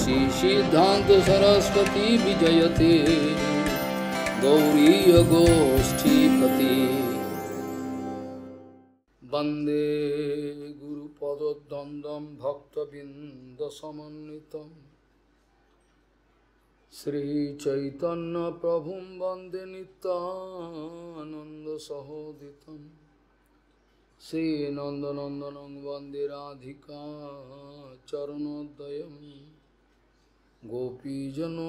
श्री सिद्धांत सरस्वती विजयते गौरीय गोष्ठीपति वंदे गुरुपदद्वन्द्वं भक्तबिंदसमन्वितं श्रीचैतन्य प्रभुं वंदे नित्यानन्दसहोदितं श्रीनन्दनन्दनं वंदे राधिका चरणोदयं गोपीजनसमायुक्तं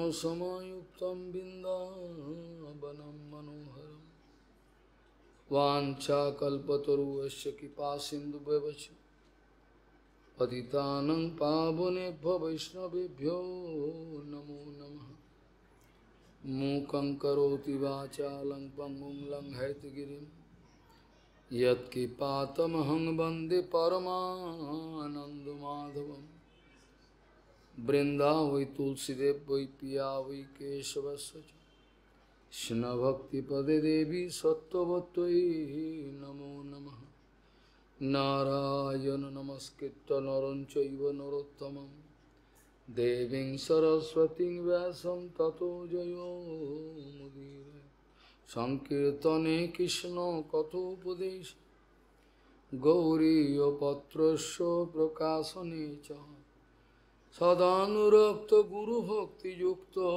बिन्दावनं मनोहरं वाञ्छाकल्पतरुश्च कृपासिन्धुभ्यश्च पतितानं पावनेभ्यो वैष्णवेभ्यो नमो नमः। मूकं करोति वाचालं पङ्गुं लङ्घयितगिरिं यत्किपातमहं वन्दे परमानन्दमाधवं। वृन्दावै तुलसीदेव वै पिया वै केशवस्य च कृष्णभक्तिपदे देवी सत्त्ववत्त्वयि नमो नमः। नारायण नमस्कृत्य नरं चैव नरोत्तमं देवीं सरस्वतीं व्यासं ततो जयो मुदीरये। संकीर्तने कृष्ण कथोपदेश गौरीयपत्रस्य प्रकाशने च सदानुरक्त गुरुभक्तियुक्तो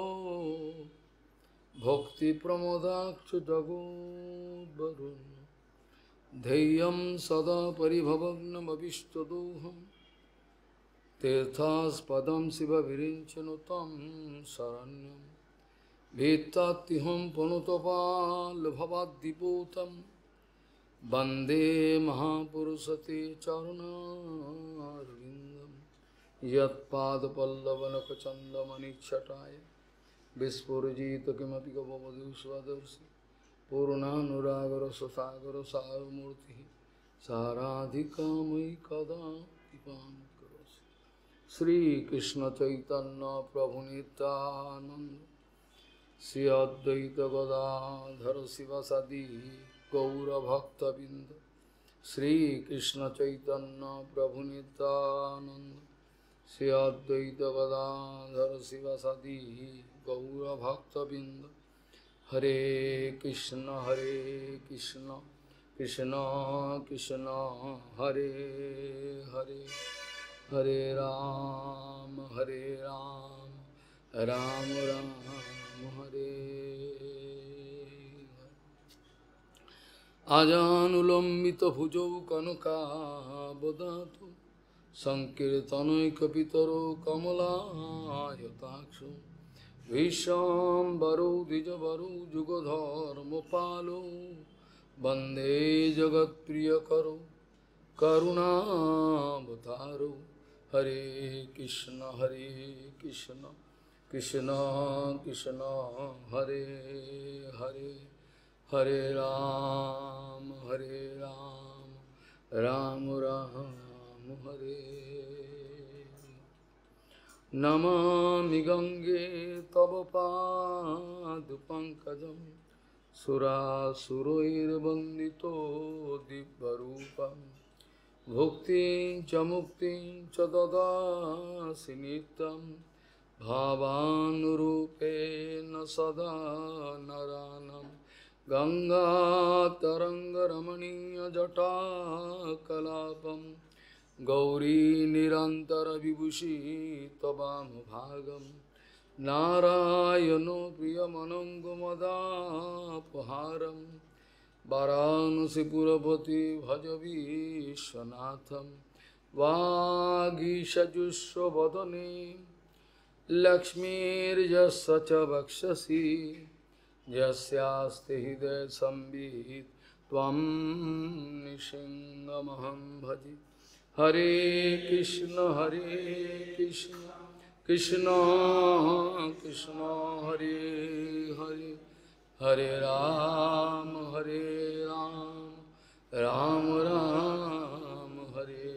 भक्तिप्रमोदाक्ष जगोद्वरुण्य धैर्यं सदा परिभवग्नमभिष्टदोहं तीर्थास्पदं शिवविरिञ्चनु तं शरण्यं भीत्तात्तिहं पुनुतपाल्भवाद्दिपूतं वन्दे महापुरुषते चरणारविन्दं यत्पादपल्लवनखचन्दमनिच्छटाय विस्फुरजित किमपि गववधू स्वदर्शि पूर्णानुरागर सुसागर सारमूर्ति साराधिका मयि कदा कृपां करोसि। श्रीकृष्ण चैतन्य प्रभु नित्यानंद श्री अद्वैत गदाधर शिवसदि गौरभक्तबिंद। श्रीकृष्ण चैतन्य प्रभु नित्यानंद श्री अद्वैत गदाधर शिवसदि गौरभक्तबिंद। हरे कृष्ण कृष्ण कृष्ण हरे हरे, हरे राम राम राम हरे हरे। आजानुलंबित भुजौ कनकावदातु संकीर्तनैकपितरो कमलायताक्षो विश्वाम्बरो द्विजवरो जुगधर्मपालो वन्दे जगत्प्रियकरो करुणावतारो। हरे कृष्ण कृष्ण कृष्ण हरे हरे, हरे राम राम राम हरे। नमामि गंगे तव पादपङ्कजं सुरासुरैर्वन्दितो दिव्यरूपं भुक्तिं च मुक्तिं च ददासि नित्यं भावानुरूपेण सदा नरानं। गङ्गातरङ्गरमणीयजटाकलापं गौरी निरन्तरविभूषी त्ववामभागं नारायणो प्रियमनङ्गमदापहारं वाराणसीपुरपति भज विश्वनाथं। वागीशजुष्वदने लक्ष्मीर्यस्य च वक्षसि यस्यास्ति हृदय संवित् त्वं निशिङ्गमहं भजे। हरे कृष्ण कृष्ण कृष्ण हरे हरे, हरे राम राम राम हरे।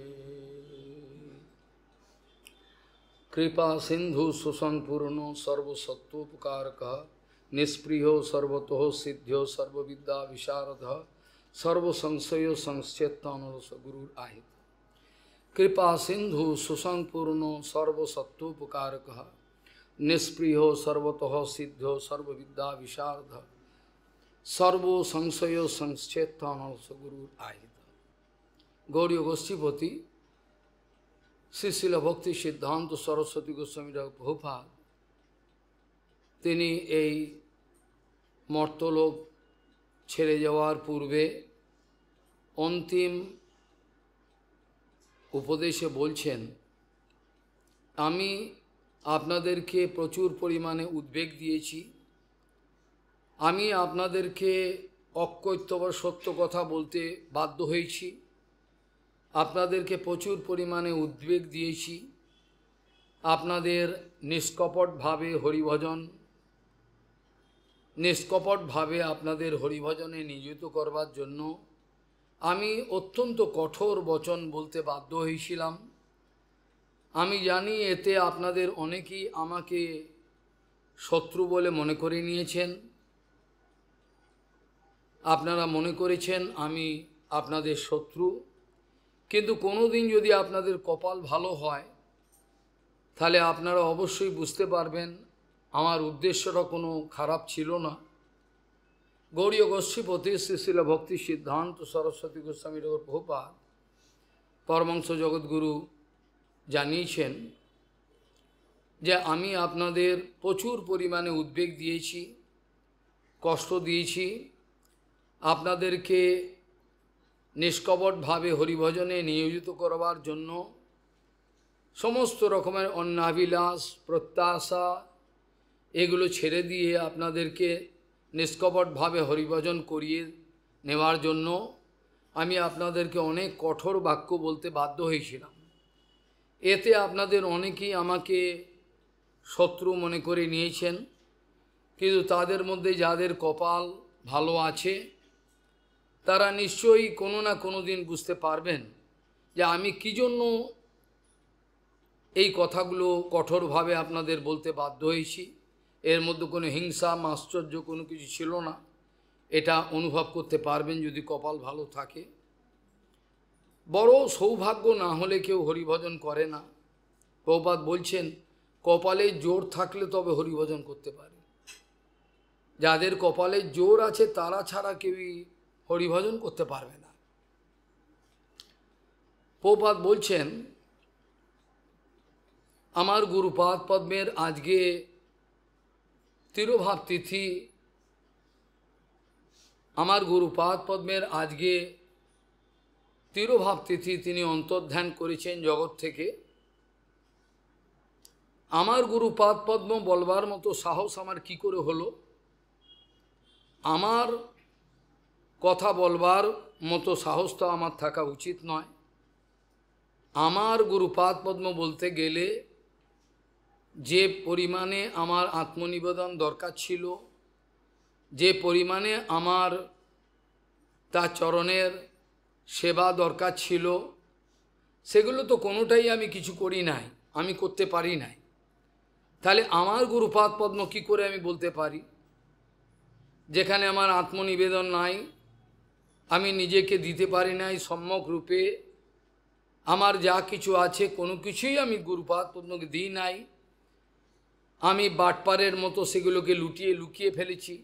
कृपा सिंधु सुसंपूर्ण सर्वसत्वोपकारकः निष्प्रियो सर्वतो सिद्ध्यो सर्वविद्या विशारद सर्वसंशयो संस्येत्तानरस गुरुराहित। कृपा सिंधु सुसंपूर्ण सर्वसत्वोपकारक निष्प्रिय सर्वतः सिद्धो सर्वविद्या विशारद सर्वो संशय संक्षेत्न गुरु आहित। गौड़ी गोष्ठीपति श्रीशिल भक्ति सिद्धांत सरस्वती गोस्वामी प्रभुपाद তিনি এই মর্তলোক ছেড়ে যাওয়ার পূর্বে অন্তিম উপদেশে বলছেন, আমি আপনাদেরকে প্রচুর পরিমাণে উদ্বেগ দিয়েছি, আমি আপনাদেরকে অকৈতব সত্য কথা বলতে বাধ্য হয়েছি, আপনাদেরকে প্রচুর পরিমাণে উদ্বেগ দিয়েছি, আপনাদের নিষ্কপটভাবে আপনাদের হরিভজনে নিয়োজিত করবার জন্য আমি অত্যন্ত কঠোর বচন বলতে বাধ্য হয়েছিলাম। আমি জানি এতে আপনাদের অনেকেই আমাকে শত্রু বলে মনে করে নিয়েছেন, আপনারা মনে করেছেন আমি আপনাদের শত্রু, কিন্তু কোনোদিন যদি আপনাদের কপাল ভালো হয় তাহলে আপনারা অবশ্যই বুঝতে পারবেন আমার উদ্দেশ্যটা কোনো খারাপ ছিল না। গৌড়ীয় গোষ্ঠীপতি শ্রীশিল ভক্তি সিদ্ধান্ত সরস্বতী গোস্বামী প্রভুপাদ পরমহংস জগৎগুরু জানিয়েছেন যে আমি আপনাদের প্রচুর পরিমাণে উদ্বেগ দিয়েছি, কষ্ট দিয়েছি, আপনাদেরকে নিষ্কপটভাবে হরিভজনে নিয়োজিত করবার জন্য সমস্ত রকমের অন্যাভিলাষ প্রত্যাশা এগুলো ছেড়ে দিয়ে আপনাদেরকে নিষ্কপটভাবে হরিভজন করিয়ে নেওয়ার জন্য আমি আপনাদেরকে অনেক কঠোর বাক্য বলতে বাধ্য হয়েছিলাম। এতে আপনাদের অনেকেই আমাকে শত্রু মনে করে নিয়েছেন, কিন্তু তাদের মধ্যে যাদের কপাল ভালো আছে তারা নিশ্চয়ই কোনো না কোনো দিন বুঝতে পারবেন যে আমি কী জন্য এই কথাগুলো কঠোরভাবে আপনাদের বলতে বাধ্য হয়েছি। এর মধ্যে কোনো হিংসা আশ্চর্য কোনো কিছু ছিল না, এটা অনুভব করতে পারবেন যদি কপাল ভালো থাকে। বড় সৌভাগ্য না হলে কেউ হরিভজন করে না। প্রভুপাদ বলছেন কপালে জোর থাকলে তবে হরিভজন করতে পারে, যাদের কপালে জোর আছে তারা ছাড়া কেউই হরিভজন করতে পারবে না। প্রভুপাদ বলছেন আমার গুরুপাদ পদ্মের আজকে তিরোভাব তিথি, আমার গুরুপাদ পদ্মের আজকে তিরোভাব তিথি, তিনি অন্তর্ধান করেছেন জগৎ থেকে। আমার গুরুপাদ পদ্ম বলবার মতো সাহস আমার কি করে হলো? আমার কথা বলবার মতো সাহস তো আমার থাকা উচিত নয়। আমার গুরুপাদ পদ্ম বলতে গেলে যে পরিমাণে আমার আত্মনিবেদন দরকার ছিল, যে পরিমাণে আমার তার চরণের সেবা দরকার ছিল, সেগুলো তো কোনোটাই আমি কিছু করি নাই, আমি করতে পারি নাই। তাহলে আমার গুরুপাদ পদ্ম কী করে আমি বলতে পারি? যেখানে আমার আত্মনিবেদন নাই, আমি নিজেকে দিতে পারি নাই সম্যক রূপে, আমার যা কিছু আছে কোনো কিছুই আমি গুরুপাদ পদ্মকে দিই নাই, আমি বাটপারের মতো সেগুলোকে লুকিয়ে ফেলেছি,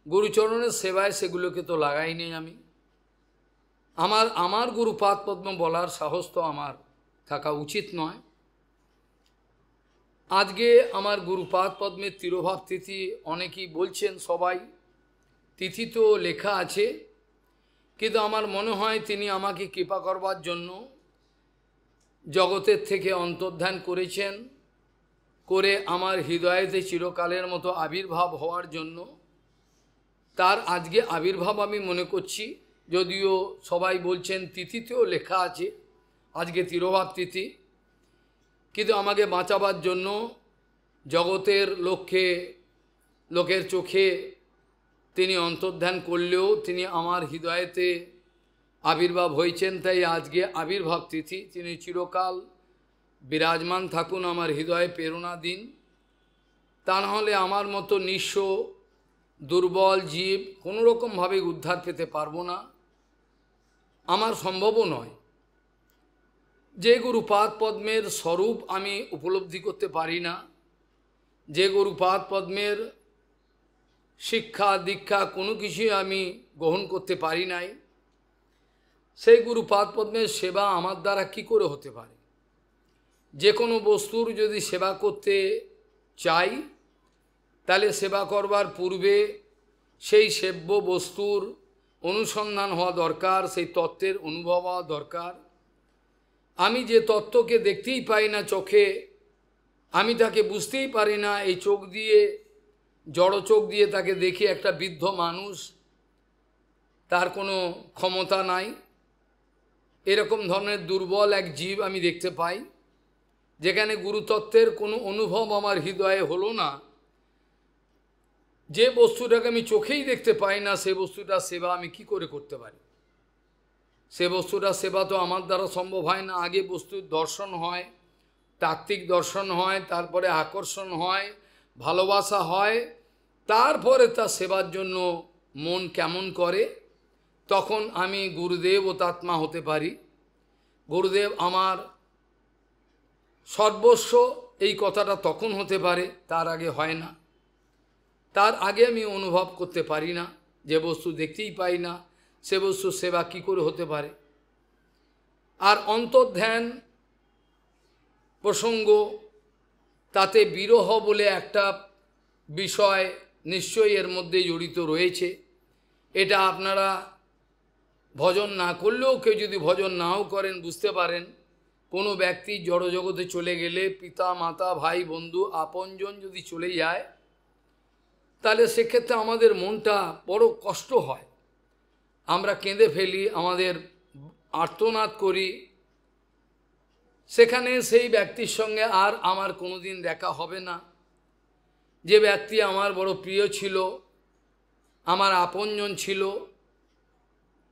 গুরুচরণের সেবায় সেগুলোকে তো লাগাই নেই আমি। আমার গুরুপাদ পদ্ম বলার সাহস তো আমার থাকা উচিত নয়। আজকে আমার গুরুপাদ পদ্মের তিরোভাব তিথি, অনেকেই বলছেন সবাই, তিথি তো লেখা আছে, কিন্তু আমার মনে হয় তিনি আমাকে কৃপা করবার জন্য জগতের থেকে অন্তর্ধান করেছেন, করে আমার হৃদয়েতে চিরকালের মতো আবির্ভাব হওয়ার জন্য তার আজকে আবির্ভাব আমি মনে করছি। যদিও সবাই বলছেন তিথিতেও লেখা আছে আজকে তিরোভাব তিথি, কিন্তু আমাকে বাঁচাবার জন্য জগতের লোকের চোখে তিনি অন্তর্ধান করলেও তিনি আমার হৃদয়েতে আবির্ভাব হয়েছেন। তাই আজকে আবির্ভাব তিথি, তিনি চিরকাল বিরাজমান থাকুন আমার হৃদয়ে প্রেরণা দিন। তা নাহলে আমার মতো নিঃস্ব দুর্বল জীব কোনো রকমভাবে উদ্ধার পেতে পারবো না, আমার সম্ভবও নয়। যে গুরুপাদ পদ্মের স্বরূপ আমি উপলব্ধি করতে পারি না, যে গুরুপাদ পদ্মের শিক্ষা দীক্ষা কোনো কিছুই আমি গ্রহণ করতে পারি নাই, সেই গুরুপাদ পদ্মের সেবা আমার দ্বারা কি করে হতে পারে? যে কোনো বস্তুর যদি সেবা করতে চাই, তাহলে সেবা করবার পূর্বে সেই সেব্য বস্তুর অনুসন্ধান হওয়া দরকার, সেই তত্ত্বের অনুভব হওয়া দরকার। আমি যে তত্ত্বকে দেখতেই পাই না চোখে, আমি তাকে বুঝতেই পারি না, এই চোখ দিয়ে, জড় চোখ দিয়ে তাকে দেখি একটা বৃদ্ধ মানুষ, তার কোনো ক্ষমতা নাই, এরকম ধরনের দুর্বল এক জীব আমি দেখতে পাই, যেখানে গুরুতত্ত্বের কোনো অনুভব আমার হৃদয়ে হলো না। যে বস্তুটাকে আমি চোখেই দেখতে পাই না, সে বস্তুটার সেবা আমি কি করে করতে পারি? সে বস্তুটার সেবা তো আমার দ্বারা সম্ভব হয় না। আগে বস্তুর দর্শন হয়, তাত্ত্বিক দর্শন হয়, তারপরে আকর্ষণ হয়, ভালোবাসা হয়, তারপরে তার সেবার জন্য মন কেমন করে, তখন আমি গুরুদেব ও তাত্মা হতে পারি। গুরুদেব আমার সর্বস্ব, এই কথাটা তখন হতে পারে, তার আগে হয় না। তার আগে আমি অনুভব করতে পারি না, যে বস্তু দেখতেই পাই না, সে বস্তুর সেবা কি করে হতে পারে? আর অন্তর্ধ্যান প্রসঙ্গ, তাতে বিরহ বলে একটা বিষয় নিশ্চয়ই এর মধ্যে জড়িত রয়েছে। এটা আপনারা ভজন না করলেও, কেউ যদি ভজন নাও করেন, বুঝতে পারেন। কোনো ব্যক্তি জড়জগতে চলে গেলে, পিতা মাতা ভাই বন্ধু আপনজন যদি চলে যায়, তাহলে সেক্ষেত্রে আমাদের মনটা বড় কষ্ট হয়, আমরা কেঁদে ফেলি, আমাদের আর্তনাদ করি। সেখানে সেই ব্যক্তির সঙ্গে আর আমার কোনোদিন দেখা হবে না। যে ব্যক্তি আমার বড় প্রিয় ছিল, আমার আপনজন ছিল,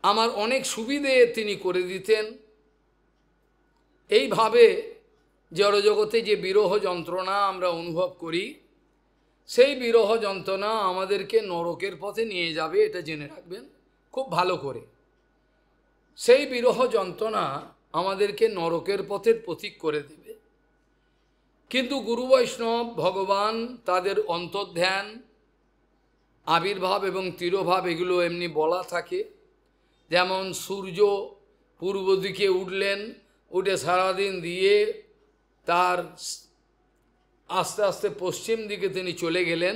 আমার অনেক সুবিধে তিনি করে দিতেন, এইভাবে জড়জগতে যে বিরহ যন্ত্রণা আমরা অনুভব করি, সেই বিরহ যন্ত্রণা আমাদেরকে নরকের পথে নিয়ে যাবে, এটা জেনে রাখবেন খুব ভালো করে। সেই বিরহ যন্ত্রণা আমাদেরকে নরকের পথের প্রতীক করে দেবে। কিন্তু গুরু বৈষ্ণব ভগবান তাদের অন্তর্ধ্যান, আবির্ভাব এবং তিরোভাব এগুলো এমনি বলা থাকে। যেমন সূর্য পূর্ব দিকে উঠলেন, উঠে সারাদিন দিয়ে তার আস্তে আস্তে পশ্চিম দিকে তিনি চলে গেলেন,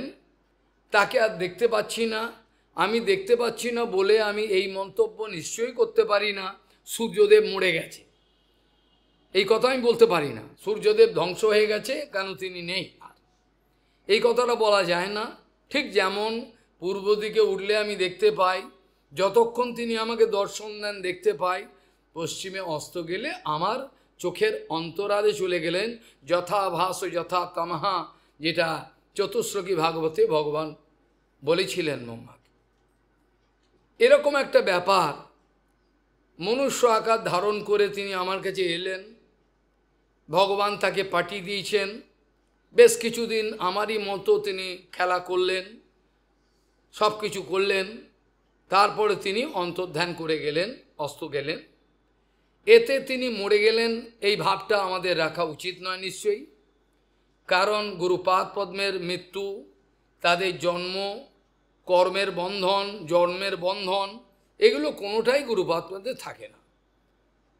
তাকে আর দেখতে পাচ্ছি না। আমি দেখতে পাচ্ছি না বলে আমি এই মন্তব্য নিশ্চয়ই করতে পারি না সূর্যদেব মরে গেছে, এই কথা আমি বলতে পারি না। সূর্যদেব ধ্বংস হয়ে গেছে, কেন তিনি নেই আর, এই কথাটা বলা যায় না। ঠিক যেমন পূর্ব দিকে উঠলে আমি দেখতে পাই, যতক্ষণ তিনি আমাকে দর্শন দেন দেখতে পাই, পশ্চিমে অস্ত গেলে আমার চোখের অন্তরালে চলে গেলেন, যথা ভাস যথা তামহা, যেটা চতুশ্লোকী ভাগবতে ভগবান বলেছিলেন ব্রহ্মাকে। এরকম একটা ব্যাপার, মনুষ্য আকার ধারণ করে তিনি আমার কাছে এলেন, ভগবান তাকে পাঠিয়ে দিয়েছেন। বেশ কিছুদিন আমারই মতো তিনি খেলা করলেন, সব কিছু করলেন, তারপরে তিনি অন্তর্ধান করে গেলেন, অস্ত গেলেন। এতে তিনি মরে গেলেন, এই ভাবটা আমাদের রাখা উচিত নয় নিশ্চয়ই। কারণ গুরুপাদ পদ্মের মৃত্যু, তাদের জন্ম, কর্মের বন্ধন, জন্মের বন্ধন, এগুলো কোনোটাই গুরুপাদ পদ্মে থাকে না।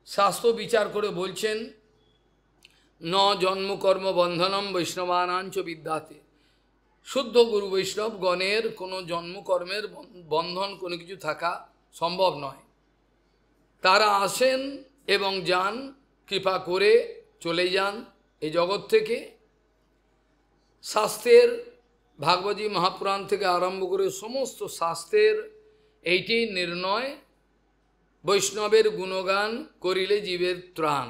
শাস্ত্র বিচার করে বলছেন, ন জন্মকর্ম বন্ধনম বৈষ্ণবানাঞ্চ বিদ্যাতে। শুদ্ধ গুরু বৈষ্ণব গণের কোনো জন্মকর্মের বন্ধন কোনো কিছু থাকা সম্ভব নয়। তারা আসেন এবং যান, কৃপা করে চলে যান এই জগৎ থেকে। শাস্ত্রের, ভাগবতী মহাপুরাণ থেকে আরম্ভ করে সমস্ত শাস্ত্রের এইটি নির্ণয়, বৈষ্ণবের গুণগান করিলে জীবের ত্রাণ।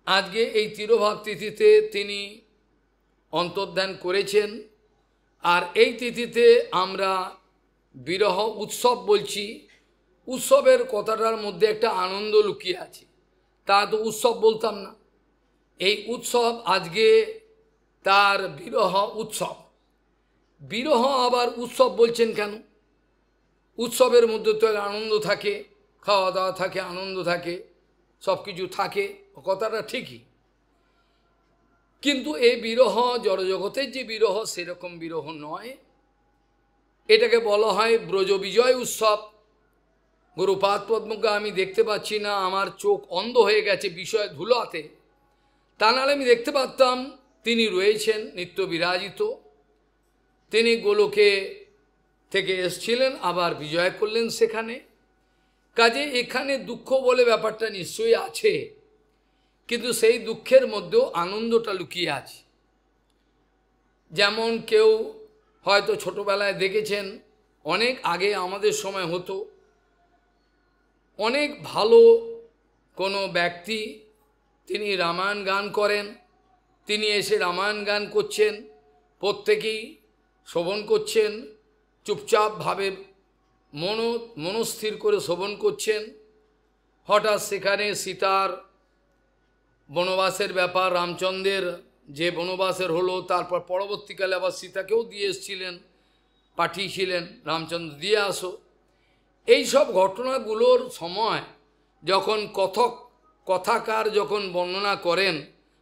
আজকে এই তিরোভাব তিথিতে তিনি অন্তর্ধান করেছেন, আর এই তিথিতে আমরা বিরহ উৎসব বলছি। উৎসবের কথাটার মধ্যে একটা আনন্দ লুকিয়ে আছে, তা তো উৎসব বলতাম না। এই উৎসব আজকে তার বিরহ উৎসব। বিরহ আবার উৎসব বলছেন কেন? উৎসবের মধ্যে তো আনন্দ থাকে, খাওয়া দাওয়া থাকে, আনন্দ থাকে, সব কিছু থাকে, কথাটা ঠিকই। কিন্তু এই বিরহ জড়জগতের যে বিরহ সেরকম বিরহ নয়। এটাকে বলা হয় ব্রজ বিজয় উৎসব। গুরুপাদ পদ্মকে আমি দেখতে পাচ্ছি না, আমার চোখ অন্ধ হয়ে গেছে বিষয় ধুলাতে, তা নাহলে আমি দেখতে পারতাম তিনি রয়েছেন নিত্য বিরাজিত। তিনি গোলকে থেকে এসছিলেন, আবার বিজয় করলেন সেখানে। কাজে এখানে দুঃখ বলে ব্যাপারটা নিশ্চয়ই আছে, কিন্তু সেই দুঃখের মধ্যেও আনন্দটা লুকিয়ে আছে। যেমন কেউ হয়তো ছোটবেলায় দেখেছেন, অনেক আগে আমাদের সময় হতো, অনেক ভালো কোনো ব্যক্তি তিনি রামায়ণ গান করেন, তিনি এসে রামায়ণ গান করছেন, প্রত্যেকেই শ্রবণ করছেন, চুপচাপভাবে মনস্থির করে শ্রবণ করছেন। হঠাৎ সেখানে সীতার বনবাসের ব্যাপার, রামচন্দ্রের যে বনবাসের হলো, তারপর পরবর্তীকালে আবার সীতাকেও দিয়ে এসেছিলেন, পাঠিয়েছিলেন রামচন্দ্র দিয়ে আসো। এই সব ঘটনাগুলোর সময় যখন কথাকার যখন বর্ণনা করেন,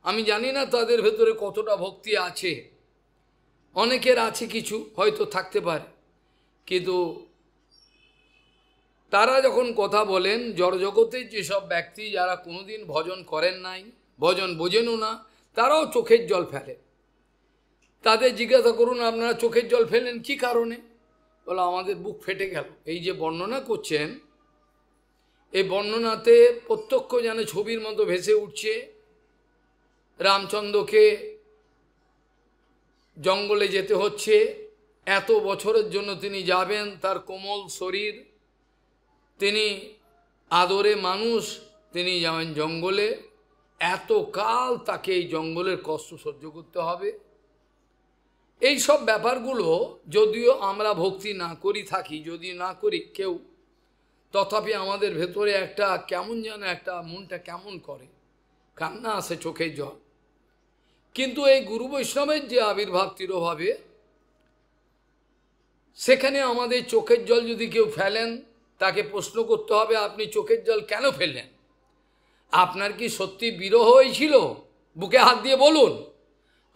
আমি জানি না তাদের ভেতরে কতটা ভক্তি আছে, অনেকের আছে কিছু, হয়তো থাকতে পারে, কিন্তু তারা যখন কথা বলেন, জড়জগতের যেসব ব্যক্তি যারা কোনোদিন ভজন করেন নাই, ভজন বোঝেনও না, তারাও চোখের জল ফেলে। তাদের জিজ্ঞাসা করুন, আপনারা চোখের জল ফেলেন কি কারণে? বলে আমাদের বুক ফেটে গেল। এই যে বর্ণনা করছেন, এই বর্ণনাতে প্রত্যক্ষ যেন ছবির মতো ভেসে উঠছে। রামচন্দ্রকে জঙ্গলে যেতে হচ্ছে, এত বছরের জন্য তিনি যাবেন, তার কোমল শরীর, তিনি আদরে মানুষ, তিনি যাবেন জঙ্গলে, এত কাল তাকে এই জঙ্গলের কষ্ট সহ্য করতে হবে। এই সব ব্যাপারগুলো যদিও আমরা ভক্তি না করি থাকি, যদি না করি কেউ, তথাপি আমাদের ভেতরে একটা কেমন যেন একটা মনটা কেমন করে, কান্না আসে, চোখের জল। কিন্তু এই গুরু বৈষ্ণবের যে আবির্ভাব তিরোভাবে, সেখানে আমাদের চোখের জল যদি কেউ ফেলেন, তাকে প্রশ্ন করতে হবে, আপনি চোখের জল কেন ফেললেন? আপনার কি সত্যি বিরহ হয়েছিল? বুকে হাত দিয়ে বলুন,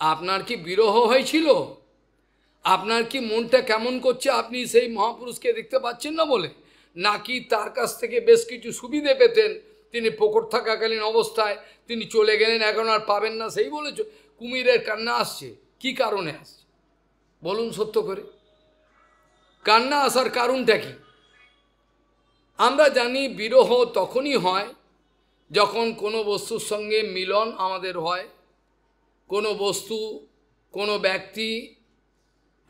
আপনার কি বিরহ হয়েছিল? আপনার কি মনটা কেমন করছে আপনি সেই মহাপুরুষকে দেখতে পাচ্ছেন না বলে? নাকি তার কাছ থেকে বেশ কিছু সুবিধে পেতেন, তিনি প্রকট থাকাকালীন অবস্থায় তিনি চলে গেলেন, এখন আর পাবেন না, সেই বলে কুমিরের কান্না আসছে? কি কারণে আসছে বলুন সত্য করে? কান্না আসার কারণটা কি? আমরা জানি বিরহ তখনই হয় যখন কোনো বস্তুর সঙ্গে মিলন আমাদের হয়, কোনো বস্তু, কোনো ব্যক্তি,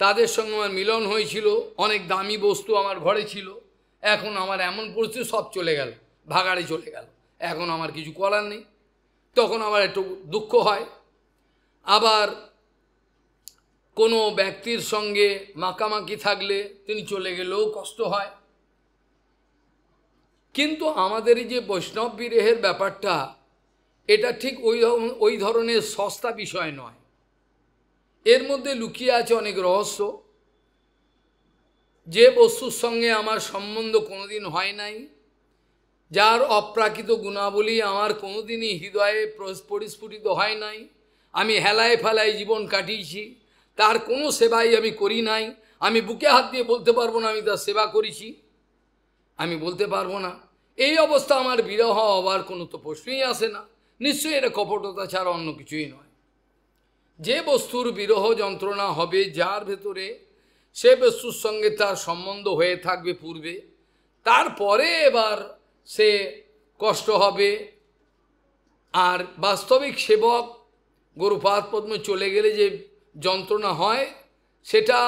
তাদের সঙ্গে আমার মিলন হয়েছিল, অনেক দামি বস্তু আমার ঘরে ছিল, এখন আমার এমন পরিস্থিতি সব চলে গেল, ভাগাড়ে চলে গেল, এখন আমার কিছু করার নেই, তখন আমার একটু দুঃখ হয়। আবার কোনো ব্যক্তির সঙ্গে মাখামাখি থাকলে তিনি চলে গেলেও কষ্ট হয়। কিন্তু আমাদের এই যে বৈষ্ণব বিরহের ব্যাপারটা, এটা ঠিক ওই ধরনের সস্তা বিষয় নয়, এর মধ্যে লুকিয়ে আছে অনেক রহস্য। যে বস্তুর সঙ্গে আমার সম্বন্ধ কোনোদিন হয় নাই, যার অপ্রাকৃত গুণাবলী আমার কোনোদিনই হৃদয়ে পরিস্ফুটিত হয় নাই, আমি হেলায় ফেলায় জীবন কাটিয়েছি, তার কোনো সেবাই আমি করি নাই, আমি বুকে হাত দিয়ে বলতে পারবো না আমি তার সেবা করেছি, আমি বলতে পারবো না। এই অবস্থা আমার বিরহ হওয়ার কোনো তো প্রশ্নই আসে না। নিশ্চয়ই এটা কপটতা ছাড়া অন্য কিছুই নয়। যে বস্তুর বিরহ যন্ত্রণা হবে, যার ভেতরে সে বস্তুর সঙ্গে তার সম্বন্ধ হয়ে থাকবে পূর্বে, তারপরে এবার সে কষ্ট হবে। আর বাস্তবিক সেবক গুরুপাদ পদ্ম চলে গেলে যে যন্ত্রণা হয়, সেটা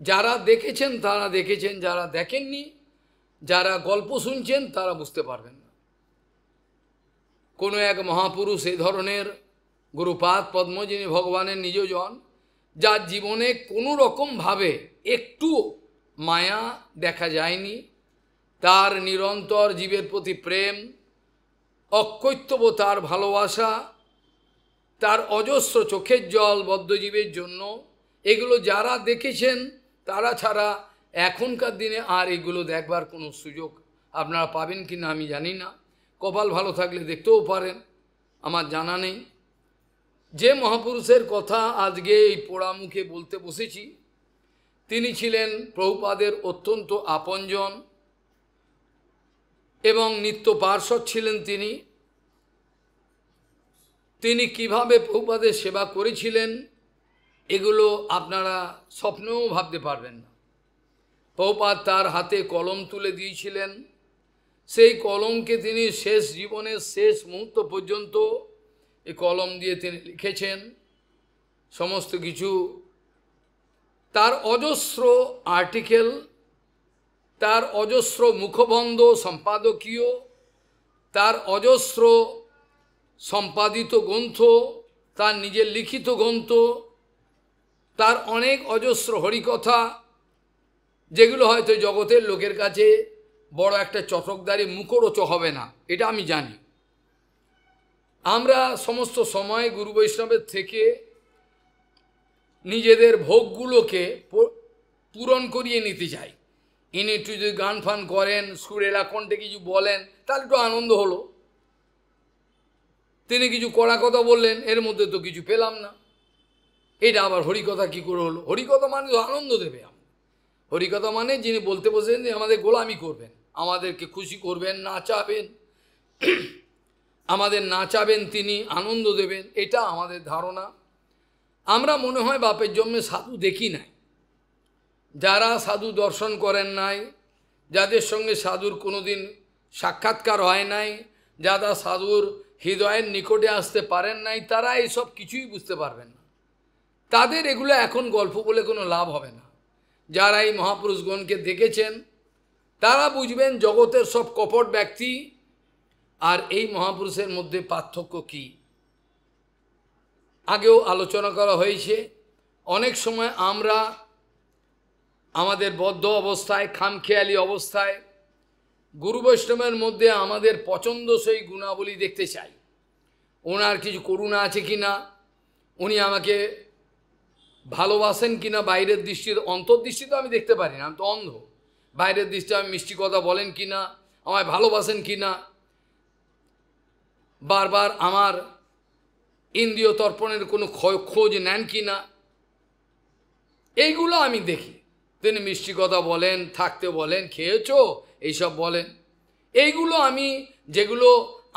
যারা দেখেছেন তারা দেখেছেন, যারা দেখেননি, যারা গল্প শুনছেন তারা বুঝতে পারবেন না। কোনো এক মহাপুরুষ এই ধরনের, গুরুপাদ পদ্ম যিনি ভগবানের নিজজন, যার জীবনে কোনো রকমভাবে একটু মায়া দেখা যায়নি, তার নিরন্তর জীবের প্রতি প্রেম, অকৈত্যব তার ভালোবাসা, তার অজস্র চোখের জল বদ্ধজীবের জন্য, এগুলো যারা দেখেছেন তারা ছাড়া এখনকার দিনে আর এগুলো দেখবার কোনো সুযোগ আপনারা পাবেন কি না আমি জানি না। কপাল ভালো থাকলে দেখতেও পারেন, আমার জানা নেই। যে মহাপুরুষের কথা আজকে এই পোড়ামুখে বলতে বসেছি, তিনি ছিলেন প্রভুপাদের অত্যন্ত আপনজন এবং নিত্য পার্ষদ ছিলেন তিনি। তিনি কিভাবে প্রভুপাদের সেবা করেছিলেন এগুলো আপনারা স্বপ্নেও ভাবতে পারবেন না। প্রভুপাদ তার হাতে কলম তুলে দিয়েছিলেন, সেই কলমকে তিনি শেষ জীবনের শেষ মুহূর্ত পর্যন্ত এই কলম দিয়ে তিনি লিখেছেন সমস্ত কিছু। তার অজস্র আর্টিকেল, তার অজস্র মুখবন্ধ সম্পাদকীয়, তার অজস্র সম্পাদিত গ্রন্থ, তার নিজের লিখিত গ্রন্থ, তার অনেক অজস্র হরিকথা, যেগুলো হয়তো জগতের লোকের কাছে বড় একটা চটকদারি মুখরোচক হবে না, এটা আমি জানি। আমরা সমস্ত সময় গুরু বৈষ্ণবের থেকে নিজেদের ভোগগুলোকে পূরণ করিয়ে নিতে চাই। ইনি একটু যদি গান ফান করেন, সুরেলা কণ্ঠে কিছু বলেন, তাহলে একটু আনন্দ হলো। তিনি কিছু কড়া কথা বললেন, এর মধ্যে তো কিছু পেলাম না, এটা আবার হরিকথা কি করে হলো? হরিকথা মানে তো আনন্দ দেবে। হরিকথা মানে যিনি বলতে বসেন যে আমাদের গোলামি করবেন, আমাদেরকে খুশি করবেন, নাচাবেন, আমাদের নাচাবেন, তিনি আনন্দ দেবেন, এটা আমাদের ধারণা। আমরা মনে হয় বাপের জন্মে সাধু দেখি নাই। যারা সাধু দর্শন করেন নাই, যাদের সঙ্গে সাধুর কোনোদিন সাক্ষাৎকার হয় নাই, যারা সাধুর হৃদয়ের নিকটে আসতে পারেন নাই, তারা এইসব কিছুই বুঝতে পারবেন না। তাদের এগুলো এখন গল্প বলে কোনো লাভ হবে না। যারা এই মহাপুরুষগণকে দেখেছেন তারা বুঝবেন জগতের সব কপট ব্যক্তি আর এই মহাপুরুষের মধ্যে পার্থক্য কি। আগেও আলোচনা করা হয়েছে, অনেক সময় আমরা আমাদের বদ্ধ অবস্থায়, খামখেয়ালি অবস্থায় গুরু বৈষ্ণবের মধ্যে আমাদের পছন্দসই গুণাবলী দেখতে চাই। ওনার কিছু করুণা আছে কি না, উনি আমাকে ভালোবাসেন কিনা, বাইরের দৃষ্টিতে, অন্তর্দৃষ্টি তো আমি দেখতে পারি না, আমি তো অন্ধ। বাইরের দৃষ্টি আমি মিষ্টি কথা বলেন কিনা, আমায় ভালোবাসেন কিনা, বারবার আমার ইন্দ্রিয় তর্পণের কোনো খোঁজ নেন কিনা, এইগুলো আমি দেখি। তিনি মিষ্টি কথা বলেন, থাকতে বলেন, খেয়েছো, এইসব বলেন। এইগুলো আমি, যেগুলো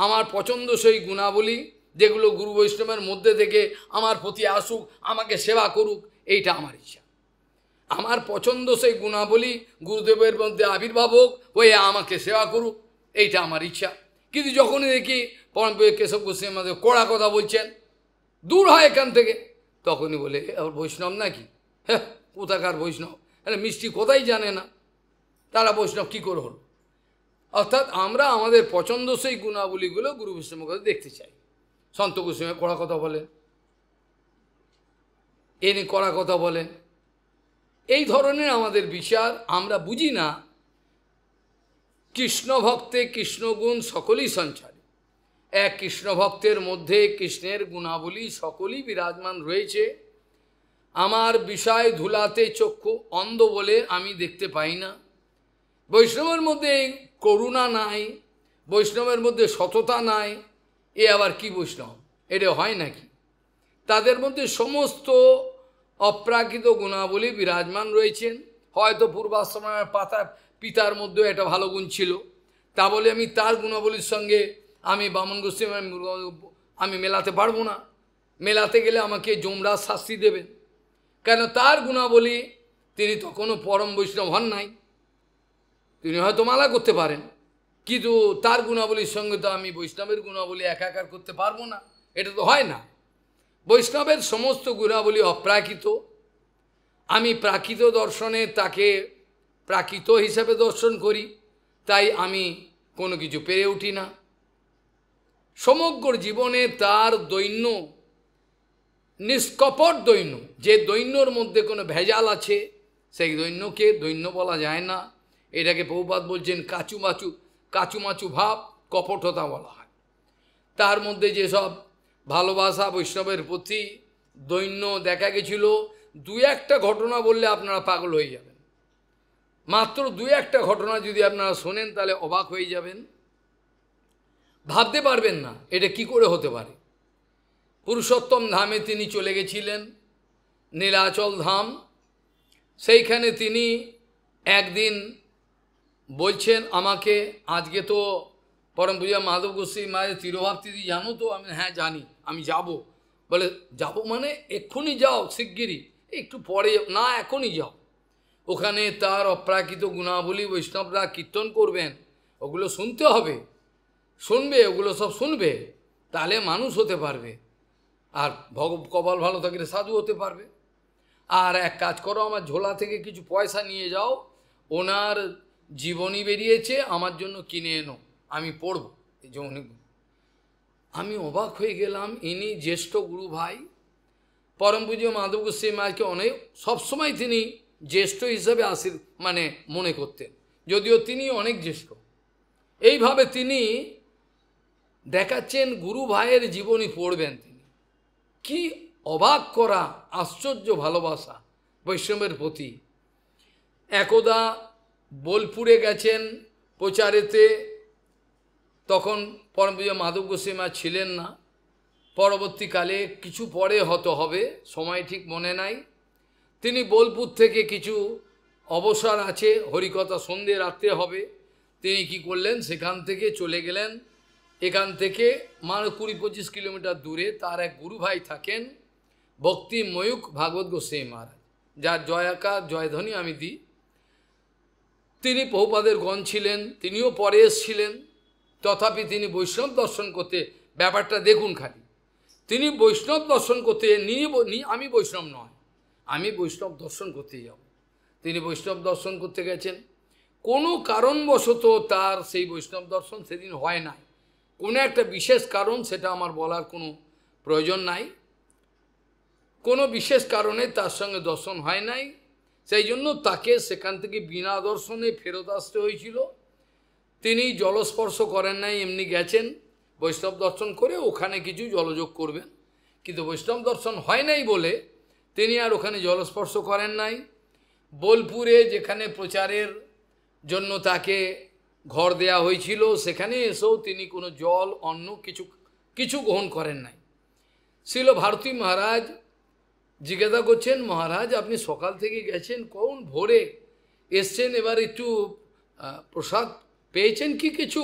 আমার পছন্দসই গুণাবলী, যেগুলো গুরু বৈষ্ণবের মধ্যে থেকে আমার প্রতি আসুক, আমাকে সেবা করুক, এইটা আমার ইচ্ছা। আমার পছন্দ সেই গুণাবলী গুরুদেবের মধ্যে আবির্ভাব হোক, ওই আমাকে সেবা করুক, এইটা আমার ইচ্ছা। কিন্তু যখনই দেখি পরম কেশব গোস্বামী আমাদের কড়া কথা বলছেন, দূর হয় এখান থেকে, তখনই বলে আবার বৈষ্ণব নাকি, হ্যাঁ কোথাকার বৈষ্ণব, মিষ্টি কোথায় জানে না, তারা বৈষ্ণব কী করে হল? অর্থাৎ আমরা আমাদের পছন্দসই গুণাবলীগুলো গুরু বৈষ্ণবের কাছে দেখতে চাই। সন্ত গোস্বামী কড়া কথা বলেন, এনে কড়া কথা বলেন, এই ধরনের আমাদের বিচার। আমরা বুঝি না কৃষ্ণ ভক্তে কৃষ্ণগুণ সকলই সঞ্চারী। এক কৃষ্ণ ভক্তের মধ্যে কৃষ্ণের গুণাবলী সকলই বিরাজমান রয়েছে। আমার বিষয় ধুলাতে চক্ষু অন্ধ বলে আমি দেখতে পাই না। বৈষ্ণবের মধ্যে করুণা নাই, বৈষ্ণবের মধ্যে সততা নাই, এ আবার কি বৈষ্ণব? এটা হয় নাকি? তাদের মধ্যে সমস্ত অপ্রাকৃত গুণাবলী বিরাজমান রয়েছেন। হয়তো পূর্বাশ্রমের পিতার মধ্যেও একটা ভালো গুণ ছিল, তা বলে আমি তার গুণাবলীর সঙ্গে আমি বামন গোস্বামী আমি মেলাতে পারবো না। মেলাতে গেলে আমাকে যমরাজ শাস্তি দেবেন, কেন তার গুণাবলী, তিনি তখনও পরম বৈষ্ণব হন নাই। তিনি হয়তো মালা করতে পারেন, কিন্তু তার গুণাবলীর সঙ্গে তো আমি বৈষ্ণবের গুণাবলী একাকার করতে পারবো না, এটা তো হয় না। বৈষ্ণবের সমস্ত গুণাবলী অপ্রাকৃত। আমি প্রাকৃত দর্শনে তাকে প্রাকৃত হিসাবে দর্শন করি, তাই আমি কোনো কিছু পেরে উঠি না। সমগ্র জীবনে তার দৈন্য, নিষ্কপট দৈন্য, যে দৈন্যর মধ্যে কোনো ভেজাল আছে, সেই দৈন্যকে দৈন্য বলা যায় না। এটাকে প্রভুপাদ বলছেন কাচুমাচু ভাব, কপটতা বলা হয়। তার মধ্যে যেসব ভালোবাসা বৈষ্ণবের প্রতি দৈন্য দেখা গেছিল, দু একটা ঘটনা বললে আপনারা পাগল হয়ে যাবেন। মাত্র দু একটা ঘটনা যদি আপনারা শোনেন তাহলে অবাক হয়ে যাবেন। ভাবতে পারবেন না এটা কি করে হতে পারে। পুরুষোত্তম ধামে তিনি চলে গেছিলেন, নীলাচল ধাম। সেইখানে তিনি একদিন বলছেন আমাকে, আজকে তো পরম পূজা মাধব গোস্বামী মায়ের তিরোভাব তিথি, জানো তো? আমি হ্যাঁ জানি, আমি যাব। বলে যাব মানে এক্ষুনি যাও, শিগগিরই, একটু পরে না, এখনই যাও। ওখানে তার অপ্রাকৃত গুণাবলী বৈষ্ণবরা কীর্তন করবেন, ওগুলো শুনতে হবে, শুনবে, ওগুলো সব শুনবে, তাহলে মানুষ হতে পারবে, আর কপাল ভালো থাকলে সাধু হতে পারবে। আর এক কাজ করো, আমার ঝোলা থেকে কিছু পয়সা নিয়ে যাও, ওনার জীবনী বেরিয়েছে, আমার জন্য কিনে এনো, আমি পড়ব। এই জীবনী আমি অবাক হয়ে গেলাম, ইনি জ্যেষ্ঠ গুরু ভাই, পরম পূজ্য মাধব গোস্বামী মাকে অনেক সবসময় তিনি জ্যেষ্ঠ হিসাবে মানে মনে করতেন, যদিও তিনি অনেক জ্যেষ্ঠ। এইভাবে তিনি দেখাচ্ছেন গুরু ভাইয়ের জীবনী পড়বেন তিনি। কি অবাক করা, আশ্চর্য ভালোবাসা বৈষ্ণবের প্রতি। একদা বোলপুরে গেছেন প্রচারেতে, তখন পরম পূজ্য মাধব গোস্বামী মা ছিলেন না, পরবর্তীকালে কিছু পরে হতে হবে, সময় ঠিক মনে নাই। তিনি বোলপুর থেকে কিছু অবসর আছে, হরিকথা সন্ধ্যে রাত্রে হবে, তিনি কি করলেন, সেখান থেকে চলে গেলেন। এখান থেকে মানে 20-25 কিলোমিটার দূরে তার এক গুরু ভাই থাকেন, ভক্তি ময়ূক ভাগবত গোস্বামী মহারাজ, যার জয়াকার জয়ধ্বনি আমি দিই। তিনি বহুপাদের গণ ছিলেন, তিনিও পরে এসেছিলেন, তথাপি তিনি বৈষ্ণব দর্শন করতে, ব্যাপারটা দেখুন খালি, তিনি বৈষ্ণব দর্শন করতে, আমি বৈষ্ণব নয়, আমি বৈষ্ণব দর্শন করতে যাব। তিনি বৈষ্ণব দর্শন করতে গেছেন, কোনো কারণবশত তার সেই বৈষ্ণব দর্শন সেদিন হয় নাই, কোনো একটা বিশেষ কারণ, সেটা আমার বলার কোনো প্রয়োজন নাই, কোনো বিশেষ কারণে তার সঙ্গে দর্শন হয় নাই, সেই জন্য তাকে সেখান থেকে বিনা দর্শনে ফেরত আসতে হয়েছিল। তিনি জলস্পর্শ করেন নাই, এমনি গেছেন বৈষ্ণব দর্শন করে, ওখানে কিছু জলযোগ করবেন, কিন্তু বৈষ্ণব দর্শন হয় নাই বলে তিনি আর ওখানে জলস্পর্শ করেন নাই। বোলপুরে যেখানে প্রচারের জন্য তাকে ঘর দেয়া হয়েছিল, সেখানে এসেও তিনি কোনো জল অন্ন কিছু গ্রহণ করেন নাই। শ্রীল ভারতী মহারাজ জিজ্ঞাসা করছেন, মহারাজ আপনি সকাল থেকে গেছেন, কোন ভোরে এসছেন, এবার একটু প্রসাদ পেয়েছেন কি কিছু?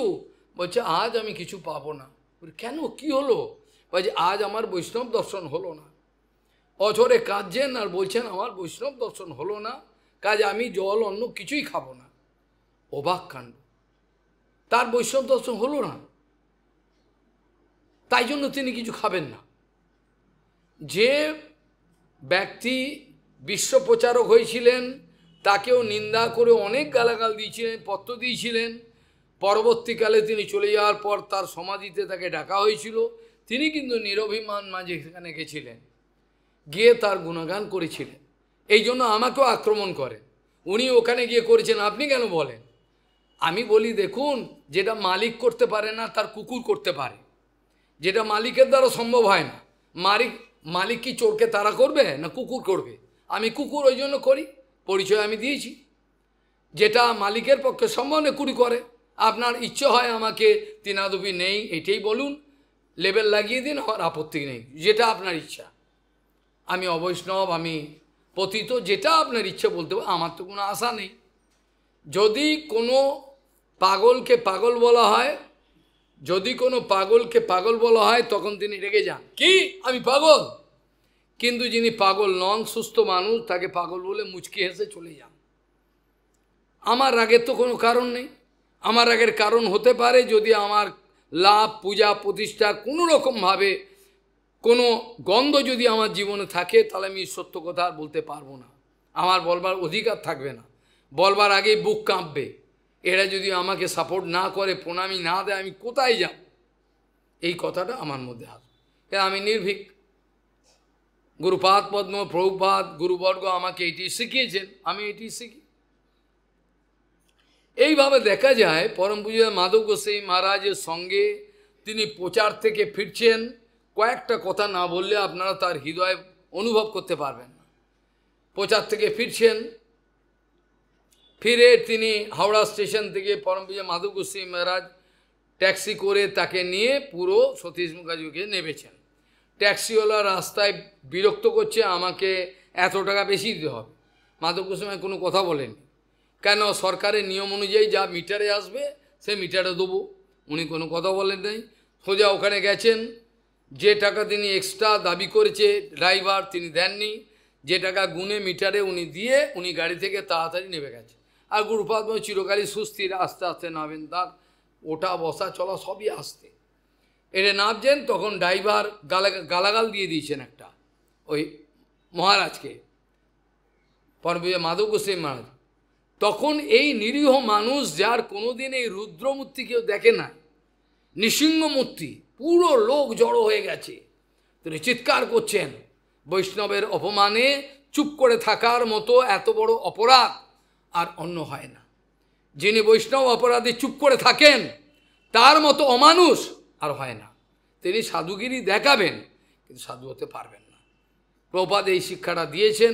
বলছে আজ আমি কিছু পাবো না। কেন, কি হলো? বলছে আজ আমার বৈষ্ণব দর্শন হলো না। অঝরে কাঁদছেন আর বলছেন আমার বৈষ্ণব দর্শন হলো না, কাজ আমি জল অন্য কিছুই খাবো না। অবাক কাণ্ড, তার বৈষ্ণব দর্শন হলো না, তাই জন্য তিনি কিছু খাবেন না। যে ব্যক্তি বিশ্ব প্রচারক হয়েছিলেন, তাকেও নিন্দা করে অনেক গালাগাল দিয়েছিলেন, পত্র দিয়েছিলেন। পরবর্তীকালে তিনি চলে যাওয়ার পর তার সমাধিতে তাকে ডাকা হয়েছিল, তিনি কিন্তু নিরভিমান মাঝে সেখানে গেছিলেন, গিয়ে তার গুণগান করেছিলেন। এই জন্য আমাকেও আক্রমণ করেন, উনি ওখানে গিয়ে করেছেন, আপনি কেন বলেন? আমি বলি দেখুন, যেটা মালিক করতে পারে না তার কুকুর করতে পারে, যেটা মালিকের দ্বারা সম্ভব হয় না। মালিক কি চোরকে তাড়া করবে না কুকুর করবে? আমি কুকুর ওই জন্য করি, পরিচয় আমি দিয়েছি। যেটা মালিকের পক্ষে সম্ভব না কুড়ি করে। আপনার ইচ্ছে হয় আমাকে তিনাদুপি নেই এটাই বলুন, লেবেল লাগিয়ে দিন, আমার আপত্তি নেই, যেটা আপনার ইচ্ছা। আমি অবৈষ্ণব, আমি পতিত, যেটা আপনার ইচ্ছে বলতে পারে, আমার তো কোনো আশা নেই। যদি কোনো পাগলকে পাগল বলা হয়, যদি কোনো পাগলকে পাগল বলা হয়, তখন তিনি রেগে যান, কি আমি পাগল? কিন্তু যিনি পাগল নন, সুস্থ মানুষ, তাকে পাগল বলে মুচকি হেসে চলে যান। আমার রাগের তো কোনো কারণ নেই। আমার রাগের কারণ হতে পারে যদি আমার লাভ, পূজা, প্রতিষ্ঠা কোনো রকমভাবে কোনো গন্ধ যদি আমার জীবনে থাকে, তাহলে আমি সত্য কথা আর বলতে পারবো না, আমার বলবার অধিকার থাকবে না, বলবার আগেই বুক কাঁপবে। এরা যদি আমাকে সাপোর্ট না করে, প্রণামী না দেয়, আমি কোথায় যাব? এই কথাটা আমার মধ্যে আসবে। আমি নির্ভীক। গুরুপাদ পদ্ম, প্রভুপাদ, গুরুবর্গ আমাকে এটি শিখিয়েছেন, আমি এটি শিখি। এইভাবে দেখা যায় পরম পূজ্য মাধব গোস্বামী মহারাজের সঙ্গে তিনি প্রচার থেকে ফিরছেন, কয়েকটা কথা না বললে আপনারা তার হৃদয় অনুভব করতে পারবেন না। প্রচার থেকে ফিরছেন, ফিরে তিনি হাওড়া স্টেশন থেকে পরম পূজ্য মাধব গোস্বামী মহারাজ ট্যাক্সি করে তাকে নিয়ে পুরো সতীশ মুখার্জিকে নেমেছেন। ট্যাক্সিওয়ালা রাস্তায় বিরক্ত করছে, আমাকে এত টাকা বেশি দিতে হবে। মাধব গোস্বামী কোনো কথা বলেনি, কেন সরকারের নিয়ম অনুযায়ী যা মিটারে আসবে সে মিটারে দেবো। উনি কোনো কথা বলেন নাই, সোজা ওখানে গেছেন। যে টাকা তিনি এক্সট্রা দাবি করেছে ড্রাইভার তিনি দেননি, যে টাকা গুনে মিটারে উনি দিয়ে উনি গাড়ি থেকে তাড়াতাড়ি নেমে গেছে। আর গুরুপাদ চিরকালই সুস্থির, আস্তে আস্তে নামেন, তার ওটা বসা চলা সবই আস্তে। এরে নামছেন, তখন ড্রাইভার গালাগাল দিয়ে দিয়েছেন একটা ওই মহারাজকে, পরমপূজ্য মাধব গোস্বামী মহারাজ। তখন এই নিরীহ মানুষ, যার কোনোদিন এই রুদ্রমূর্তি কেউ দেখে না, নৃসিংহ মূর্তি, পুরো লোক জড়ো হয়ে গেছে, তিনি চিৎকার করছেন। বৈষ্ণবের অপমানে চুপ করে থাকার মতো এত বড় অপরাধ আর অন্য হয় না। যিনি বৈষ্ণব অপরাধে চুপ করে থাকেন তার মতো অমানুষ আর হয় না। তিনি সাধুগিরি দেখাবেন কিন্তু সাধু হতে পারবেন না। প্রভুপাদ এই শিক্ষাটা দিয়েছেন।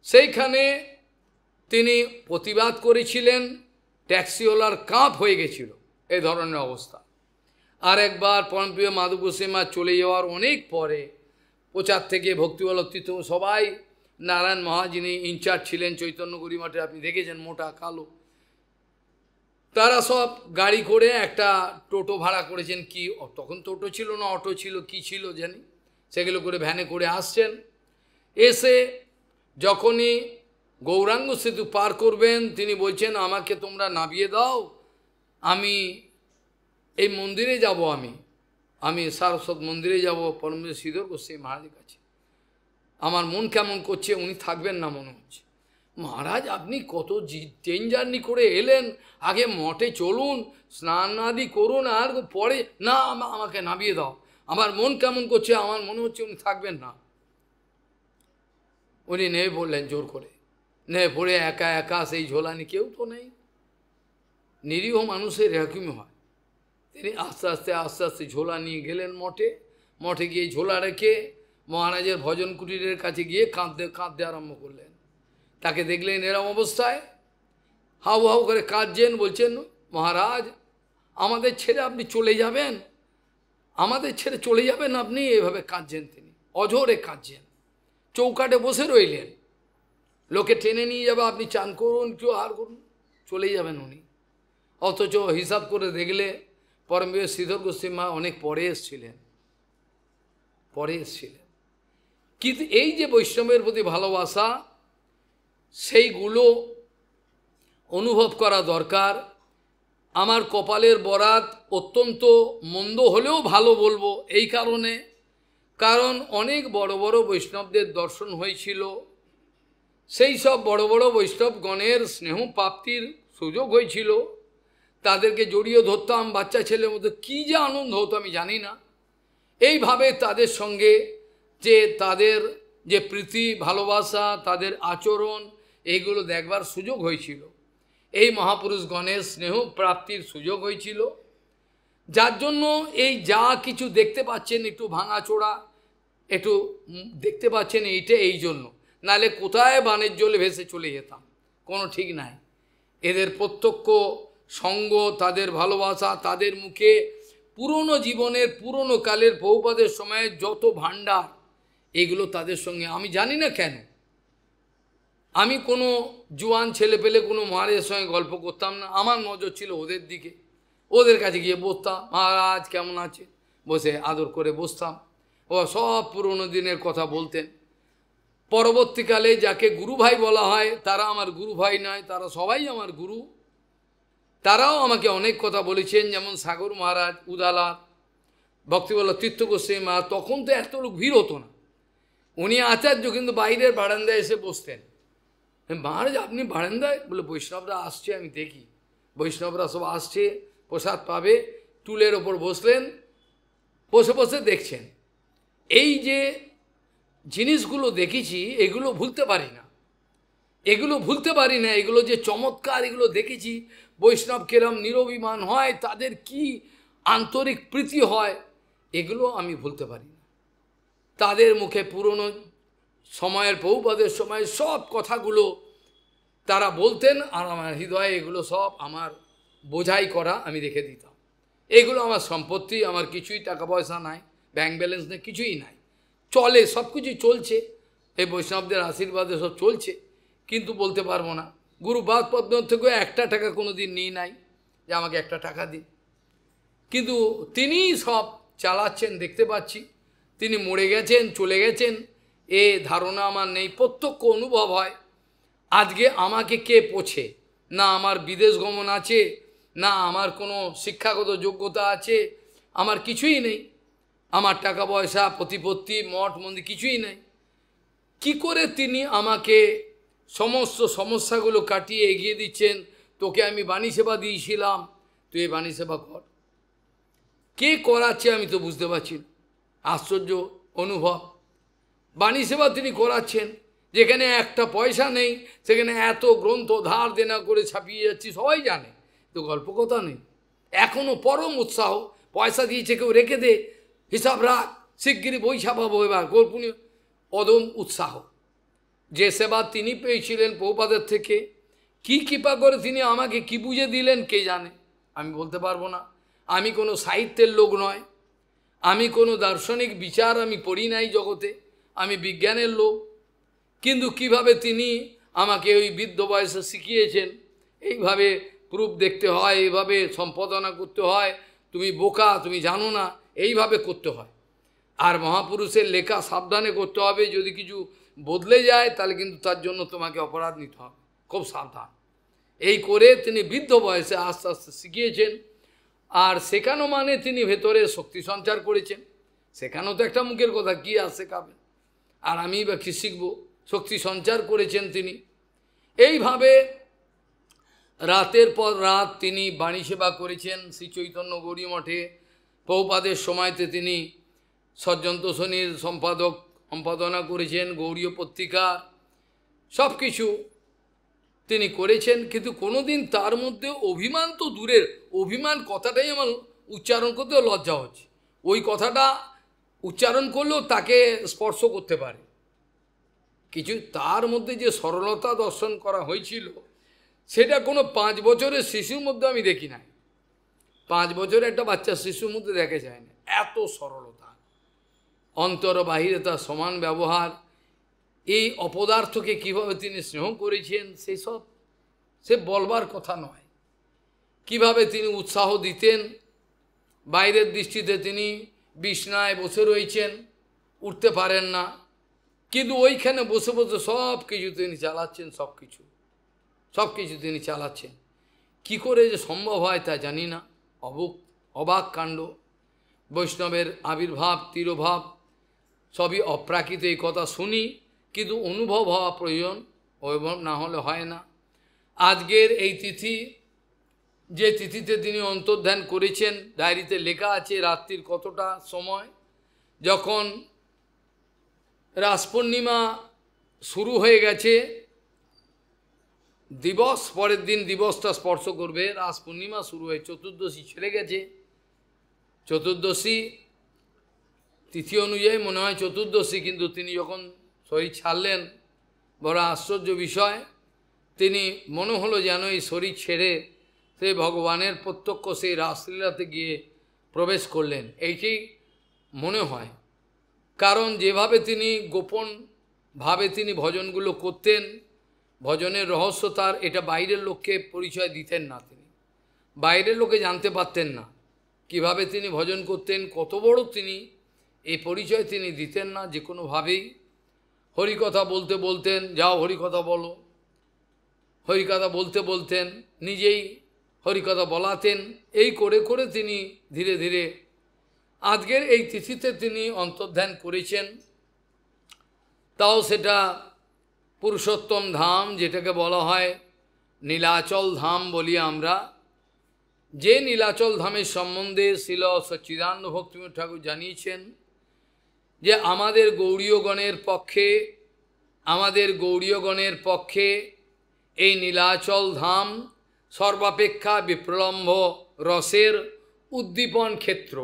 সেইখানে তিনি প্রতিবাদ করেছিলেন, ট্যাক্সিওয়ালার কাঁপ হয়ে গেছিল এই ধরনের অবস্থা। আর একবার পরমপ্রিয় মাধব গোস্বামী চলে যাওয়ার অনেক পরে প্রচার থেকে ভক্তিবল্লভ সবাই, নারায়ণ মহা যিনি ইনচার্জ ছিলেন চৈতন্য গরিমাঠে, আপনি দেখেছেন মোটা কালো, তারা সব গাড়ি করে একটা টোটো ভাড়া করেছেন। কি তখন টোটো ছিল না অটো ছিল কি ছিল জানি, সেগুলো করে ভ্যানে করে আসছেন। এসে যখনই গৌরাঙ্গ সেতু পার করবেন তিনি বলছেন, আমাকে তোমরা নামিয়ে দাও, আমি এই মন্দিরে যাব, আমি সারস্বত মন্দিরে যাব পরমপূজ্য শ্রীধর গোস্বামী মহারাজের কাছে। আমার মন কেমন করছে, উনি থাকবেন না মনে হচ্ছে। মহারাজ আপনি কত ট্রেন জার্নি করে এলেন, আগে মঠে চলুন, স্নান আদি করুন, আর পরে না আমাকে নামিয়ে দাও, আমার মন কেমন করছে, আমার মনে হচ্ছে উনি থাকবেন না। উনি নেমে পড়লেন জোর করে, নেমে পড়ে একা একা সেই ঝোলা নিয়ে, কেউ তো নেই, নিরীহ মানুষের এরকমই হয়। তিনি আস্তে আস্তে আস্তে আস্তে ঝোলা নিয়ে গেলেন মঠে। মঠে গিয়ে ঝোলা রেখে মহারাজের ভজন কুটিরের কাছে গিয়ে কাঁদতে আরম্ভ করলেন। তাকে দেখলেন এরম অবস্থায় হাউ হাউ করে কাঁদছেন, বলছেন, মহারাজ আমাদের ছেড়ে আপনি চলে যাবেন, আমাদের ছেড়ে চলে যাবেন আপনি, এভাবে কাঁদছেন। তিনি অঝোরে কাঁদছেন, চৌকাটে বসে রইলেন, লোকে টেনে নিয়ে যাবে, আপনি চান করুন কেউ আর করুন, চলে যাবেন উনি। অথচ হিসাব করে দেখলে পরমপ্রিয় শ্রীধর গোস্বামী মা অনেক পরে এসেছিলেন। কিন্তু এই যে বৈষ্ণবের প্রতি ভালোবাসা, সেইগুলো অনুভব করা দরকার। আমার কপালের বরাত অত্যন্ত মন্দ হলেও ভালো বলবো এই কারণে, কারণ অনেক বড় বড় বৈষ্ণবদের দর্শন হয়েছিল, সেই সব বড় বড় বৈষ্ণবগণের স্নেহ প্রাপ্তির সুযোগ হয়েছিল, তাদেরকে জড়িয়ে ধরতাম বাচ্চা ছেলের মতো, কী যে আনন্দ হতো আমি জানি না। এইভাবে তাদের সঙ্গে যে তাদের যে প্রীতি ভালোবাসা, তাদের আচরণ, এইগুলো দেখবার সুযোগ হয়েছিল, এই মহাপুরুষগণের স্নেহ প্রাপ্তির সুযোগ হয়েছিল। যার জন্য এই যা কিছু দেখতে পাচ্ছেন একটু ভাঙাচোরা, একটু দেখতে পাচ্ছেন এইটা এই জন্য, নাহলে কোথায় বানের জলে ভেসে চলে যেতাম, কোনো ঠিক নাই। এদের প্রত্যক্ষ সঙ্গ, তাদের ভালোবাসা, তাদের মুখে পুরনো জীবনের পুরনো কালের বহুপাদের সময়ে যত ভাণ্ডার, এগুলো তাদের সঙ্গে, আমি জানি না কেন আমি কোনো জোয়ান ছেলে পেলে কোনো মহারাজের সঙ্গে গল্প করতাম না, আমার নজর ছিল ওদের দিকে। ওদের কাছে গিয়ে বসতাম, মহারাজ কেমন আছে, বসে আদর করে বসতাম, ও সব পুরনো দিনের কথা বলতেন। পরবর্তীকালে যাকে গুরু ভাই বলা হয় তারা আমার গুরু ভাই নয়, তারা সবাই আমার গুরু। তারাও আমাকে অনেক কথা বলেছেন, যেমন সাগর মহারাজ, উদালা, ভক্তিবল্লভ তীর্থ গোস্বামী মহারাজ। তখন তো এত লোক ভিড় হতো না, উনি আচার্য কিন্তু বাইরের বারান্দায় এসে বসতেন। মহারাজ আপনি বারান্দায়, বলে বৈষ্ণবরা আসছে, আমি দেখি বৈষ্ণবরা সব আসছে, প্রসাদ পাবে, টুলের ওপর বসলেন, বসে বসে দেখছেন। এই যে জিনিসগুলো দেখেছি এগুলো ভুলতে পারি না, এগুলো যে চমৎকার, এগুলো দেখেছি। বৈষ্ণব কেরম নিরভিমান হয়, তাদের কি আন্তরিক প্রীতি হয়, এগুলো আমি ভুলতে পারি না। তাদের মুখে পুরনো সময়ের বহুপাদের সময় সব কথাগুলো তারা বলতেন, আর আমার হৃদয়ে এগুলো সব আমার বোঝাই করা আমি রেখে দিতাম। এগুলো আমার সম্পত্তি, আমার কিছুই টাকা পয়সা নাই, ব্যাংক ব্যালেন্স নেই, কিছুই নাই, চলে, সব কিছুই চলছে, এই বৈষ্ণবদের আশীর্বাদে সব চলছে, কিন্তু বলতে পারবো না। গুরুপাদ পদ্ম থেকে একটা টাকা কোনো দিন নিই নাই যে আমাকে একটা টাকা দিন, কিন্তু তিনিই সব চালাচ্ছেন, দেখতে পাচ্ছি। তিনি মরে গেছেন, চলে গেছেন, এ ধারণা আমার নেই, প্রত্যক্ষ অনুভব হয়। আজকে আমাকে কে পোছে, না আমার বিদেশ গমন আছে, না আমার কোনো শিক্ষাগত যোগ্যতা আছে, আমার কিছুই নেই, আমার টাকা পয়সা প্রতিপত্তি মঠ মন্দির কিছুই নেই। কি করে তিনি আমাকে সমস্ত সমস্যাগুলো কাটিয়ে এগিয়ে দিচ্ছেন, তোকে আমি বাণী সেবা দিয়েছিলাম, তুই এই বাণী সেবা কর। কে করাচ্ছে আমি তো বুঝতে পারছি না, আশ্চর্য অনুভব। বাণী সেবা তিনি করাচ্ছেন, যেখানে একটা পয়সা নেই সেখানে এত গ্রন্থ ধার দেনা করে ছাপিয়ে যাচ্ছি, সবাই জানে, তো গল্প কথা নেই। এখনও পরম উৎসাহ, পয়সা দিয়েছে কেউ রেখে দে, হিসাব রাখ, শিগগিরই বই ছাপাবো এবার, গোপনীয় অদম উৎসাহ। যে সেবা তিনি পেয়েছিলেন প্রভুপাদের থেকে, কি কৃপা করে তিনি আমাকে কি বুঝে দিলেন কে জানে, আমি বলতে পারবো না। আমি কোনো সাহিত্যের লোক নয়, আমি কোনো দার্শনিক বিচার আমি পড়ি নাই জগতে, আমি বিজ্ঞানের লোক, কিন্তু কিভাবে তিনি আমাকে ওই বৃদ্ধ বয়সে শিখিয়েছেন, এইভাবে প্রুফ দেখতে হয়, এইভাবে সম্পাদনা করতে হয়, তুমি বোকা, তুমি জানো না, এইভাবে করতে হয়। আর মহাপুরুষের লেখা সাবধানে করতে হবে, যদি কিছু বদলে যায় তাহলে কিন্তু তার জন্য তোমাকে অপরাধ নিতে হবে, খুব সাবধান। এই করে তিনি বৃদ্ধ বয়সে আস্তে আস্তে শিখিয়েছেন। আর শেখানো মানে তিনি ভেতরে শক্তি সঞ্চার করেছেন, শেখানো তো একটা মুখের কথা, কি আর শেখাবে, আর আমি বা কি শিখবো, শক্তি সঞ্চার করেছেন তিনি। এইভাবে রাতের পর রাত তিনি বাণী সেবা করেছেন শ্রী চৈতন্য গৌড়ী মঠে। প্রভুপাদের সময়তে তিনি সজ্জন্ত শনির সম্পাদনা করেছেন, গৌড়ীয় পত্রিকা, সব কিছু তিনি করেছেন, কিন্তু কোনোদিন তার মধ্যে অভিমান তো দূরের, অভিমান কথাটাই আমার উচ্চারণ করতেও লজ্জা হচ্ছে। ওই কথাটা উচ্চারণ করলেও তাকে স্পর্শ করতে পারে কিছু, তার মধ্যে যে সরলতা দর্শন করা হয়েছিল সেটা কোনো 5 বছরের শিশুর মধ্যে আমি দেখি নাই, 5 বছরের একটা বাচ্চা শিশুর মধ্যে দেখা যায় না, এত সরলতা, অন্তর বাহিরে তার সমান ব্যবহার, এই অপদার্থকে কিভাবে তিনি স্নেহ করেছেন সেসব সে বলবার কথা নয়। কিভাবে তিনি উৎসাহ দিতেন, বাইরের দৃষ্টিতে তিনি বিছনায় বসে রয়েছেন, উঠতে পারেন না, কিন্তু ওইখানে বসে বসে সব কিছু তিনি চালাচ্ছেন, সব কিছু তিনি চালাচ্ছেন। কি করে যে সম্ভব হয় তা জানি না, অবাক কাণ্ড। বৈষ্ণবের আবির্ভাব তিরোভাব সবই অপ্রাকৃত, এই কথা শুনি, কিন্তু অনুভব হওয়া প্রয়োজন, অনুভব না হলে হয় না। আজকের এই তিথি, যে তিথিতে তিনি অন্তর্ধান করেছেন, ডায়েরিতে লেখা আছে রাত্রির কতটা সময়, যখন রাস পূর্ণিমা শুরু হয়ে গেছে, দিবস পরের দিন দিবসটা স্পর্শ করবে, রাস পূর্ণিমা শুরু হয়ে চতুর্দশী ছেড়ে গেছে, চতুর্দশী তিথি অনুযায়ী মনে হয় চতুর্দশী, কিন্তু তিনি যখন শরীর ছাড়লেন, বড় আশ্চর্য বিষয়, তিনি মনে হলো যেন এই শরীর ছেড়ে সেই ভগবানের প্রত্যক্ষ সেই রাসলীলাতে গিয়ে প্রবেশ করলেন, এইটাই মনে হয়। কারণ যেভাবে তিনি গোপনভাবে তিনি ভজনগুলো করতেন, ভজনের রহস্য তার, এটা বাইরের লোককে পরিচয় দিতেন না, তিনি বাইরের লোকে জানতে পারতেন না কিভাবে তিনি ভজন করতেন, কত বড় তিনি, এই পরিচয় তিনি দিতেন না যে কোনোভাবেই। হরিকথা বলতে বলতেন, যাও হরিকথা বলো, হরিকথা বলতে বলতেন, নিজেই হরিকথা বলাতেন, এই করে করে তিনি ধীরে ধীরে আজকের এই তিথিতে তিনি অন্তর্ধান করেছেন। তাও সেটা পুরুষোত্তম ধাম, যেটাকে বলা হয় নীলাচল ধাম বলি আমরা, যে নীলাচল ধামের সম্বন্ধে শ্রীল সচ্চিদানন্দ ভক্তিবিনোদ ঠাকুর জানিয়েছেন যে আমাদের গৌড়ীয়গণের পক্ষে এই নীলাচল ধাম সর্বাপেক্ষা বিপ্রলম্ব রসের উদ্দীপন ক্ষেত্র,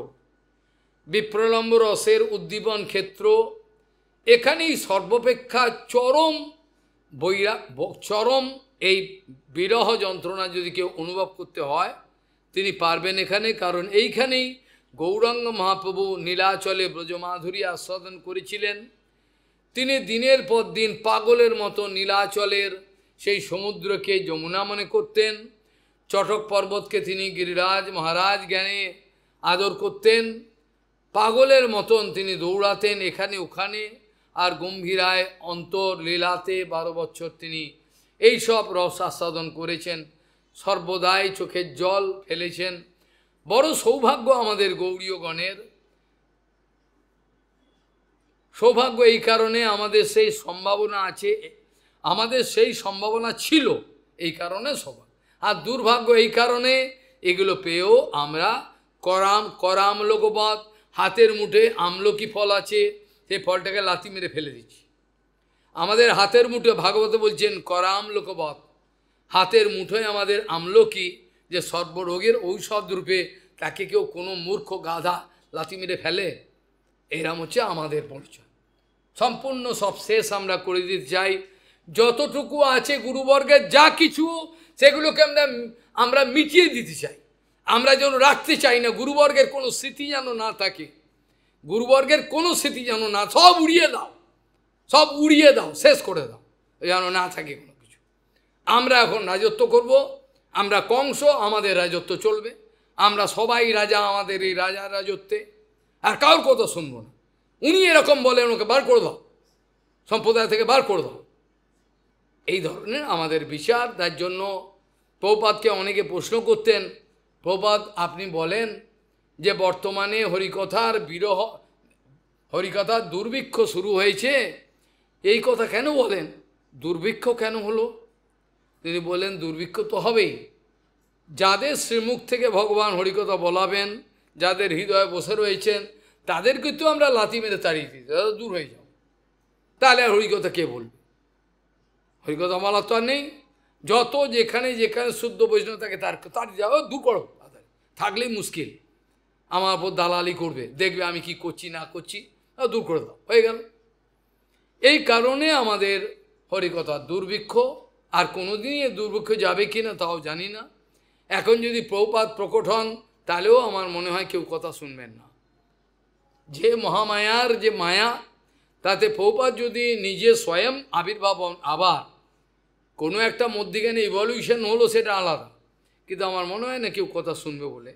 বিপ্রলম্ব রসের উদ্দীপন ক্ষেত্র, এখানেই সর্বাপেক্ষা চরম এই বিরহ যন্ত্রণা যদি কেউ অনুভব করতে হয়, তিনি পারবেন এখানে, কারণ এইখানেই গৌরাঙ্গ মহাপ্রভু নীলাচলে ব্রজমাধুরী আস্বাদন করেছিলেন। তিনি দিনের পর দিন পাগলের মতো নীলাচলের সেই সমুদ্রকে যমুনা মনে করতেন। চটক পর্বতকে তিনি গিরিরাজ মহারাজ জ্ঞানে আদর করতেন। পাগলের মতন তিনি দৌড়াতেন এখানে ওখানে, আর গম্ভীরায় অন্তর লীলাতে 12 বছর তিনি এই সব রস আস্বাদন করেছেন, সর্বদাই চোখের জল ফেলেছেন। বড় সৌভাগ্য আমাদের গৌড়ীয়গণের, সৌভাগ্য এই কারণে আমাদের সেই সম্ভাবনা আছে, আমাদের সেই সম্ভাবনা ছিল এই কারণে সৌভাগ্য, আর দুর্ভাগ্য এই কারণে এগুলো পেয়েও আমরা করাম লোকবধ, হাতের মুঠে আমলকি ফল আছে, সেই ফলটাকে লাথি মেরে ফেলে দিচ্ছি। আমাদের হাতের মুঠে ভাগবত বলছেন করাম লোকবধ, হাতের মুঠোয় আমাদের আমলকি, যে সর্বরোগের ঔষধ রূপে, তাকে কেউ কোনো মূর্খ গাধা লাথি মেরে ফেলে? এরম হচ্ছে আমাদের পরিচয়। সম্পূর্ণ সব শেষ আমরা করে দিতে চাই। যতটুকু আছে গুরুবর্গের যা কিছু, সেগুলোকে আমরা মিটিয়ে দিতে চাই। আমরা যেন রাখতে চাই না, গুরুবর্গের কোনো স্মৃতি যেন না থাকে, গুরুবর্গের কোনো স্মৃতি যেন না, সব উড়িয়ে দাও, সব উড়িয়ে দাও, শেষ করে দাও, যেন না থাকে কোনো কিছু। আমরা এখন রাজত্ব করব, আমরা কংস, আমাদের রাজত্ব চলবে, আমরা সবাই রাজা আমাদের এই রাজার রাজত্বে, আর কারোর কথা শুনবো না। উনি এরকম বলেন, ওকে বার করে দাও, সম্প্রদায় থেকে বার করে দাও, এই ধরনের আমাদের বিচার। তার জন্য প্রভুপাদকে অনেকে প্রশ্ন করতেন, প্রভুপাদ আপনি বলেন যে বর্তমানে হরিকথার বিরহ, হরিকথার দুর্ভিক্ষ শুরু হয়েছে, এই কথা কেন বলেন? দুর্ভিক্ষ কেন হলো? তিনি বলেন দুর্ভিক্ষ তো হবেই, যাদের শ্রীমুখ থেকে ভগবান হরিকথা বলাবেন, যাদের হৃদয়ে বসে রয়েছেন, তাদেরকে তো আমরা লাথি মেরে তাড়িয়ে দিই, তারা দূর হয়ে যাও। তাহলে আর হরিকথা কে বলবে? হরিকথা বলার তো আর নেই। যত যেখানে যেখানে শুদ্ধ বৈষ্ণব থাকে তার যাও, দূর করো, থাকলেই মুশকিল, আমার উপর দালালি করবে, দেখবে আমি কি করছি না করছি, দূর করে দাও, হয়ে গেল। এই কারণে আমাদের হরিকথার দুর্ভিক্ষ, আর কোনোদিনই এ দুর্ভিক্ষ যাবে কি না তাও জানি না। এখন যদি প্রভুপাদ প্রকট হন, তাহলেও আমার মনে হয় কেউ কথা শুনবেন না। যে মহামায়ার যে মায়া, তাতে প্রভুপাদ যদি নিজে স্বয়ং আবির্ভাব হন, আবার কোনো একটা মধ্যিখানে ইভলিউশন হলো, সেটা আলাদা, কিন্তু আমার মনে হয় না কেউ কথা শুনবে বলে।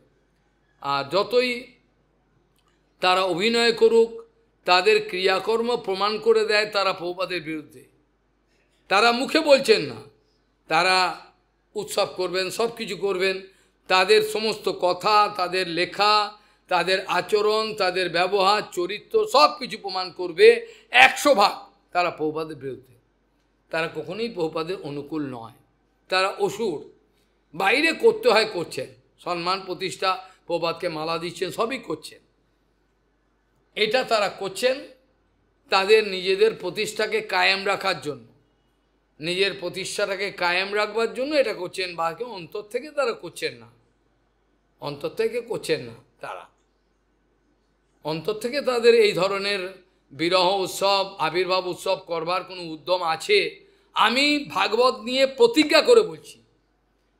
আর যতই তারা অভিনয় করুক, তাদের ক্রিয়াকর্ম প্রমাণ করে দেয় তারা প্রভুপাদের বিরুদ্ধে। তারা মুখে বলছেন না, তারা উৎসব করবেন, সব কিছু করবেন, তাদের সমস্ত কথা, তাদের লেখা, তাদের আচরণ, তাদের ব্যবহার, চরিত্র সব কিছু প্রমাণ করবে 100 ভাগ তারা প্রভুপাদের বিরুদ্ধে। তারা কখনোই প্রভুপাদের অনুকূল নয়, তারা অসুর। বাইরে করতে হয় করছেন, সম্মান প্রতিষ্ঠা, প্রভুপাদকে মালা দিচ্ছেন, সবই করছেন, এটা তারা করছেন তাদের নিজেদের প্রতিষ্ঠাকে কায়েম রাখার জন্য, নিজের প্রতিষ্ঠাটাকে কায়েম রাখবার জন্য এটা করছেন, বাকি অন্তর থেকে তারা করছেন না, অন্তর থেকে করছেন না। তারা অন্তর থেকে তাদের এই ধরনের বিরহ উৎসব, আবির্ভাব উৎসব করবার কোনো উদ্যম আছে? আমি ভাগবত নিয়ে প্রতিজ্ঞা করে বলছি,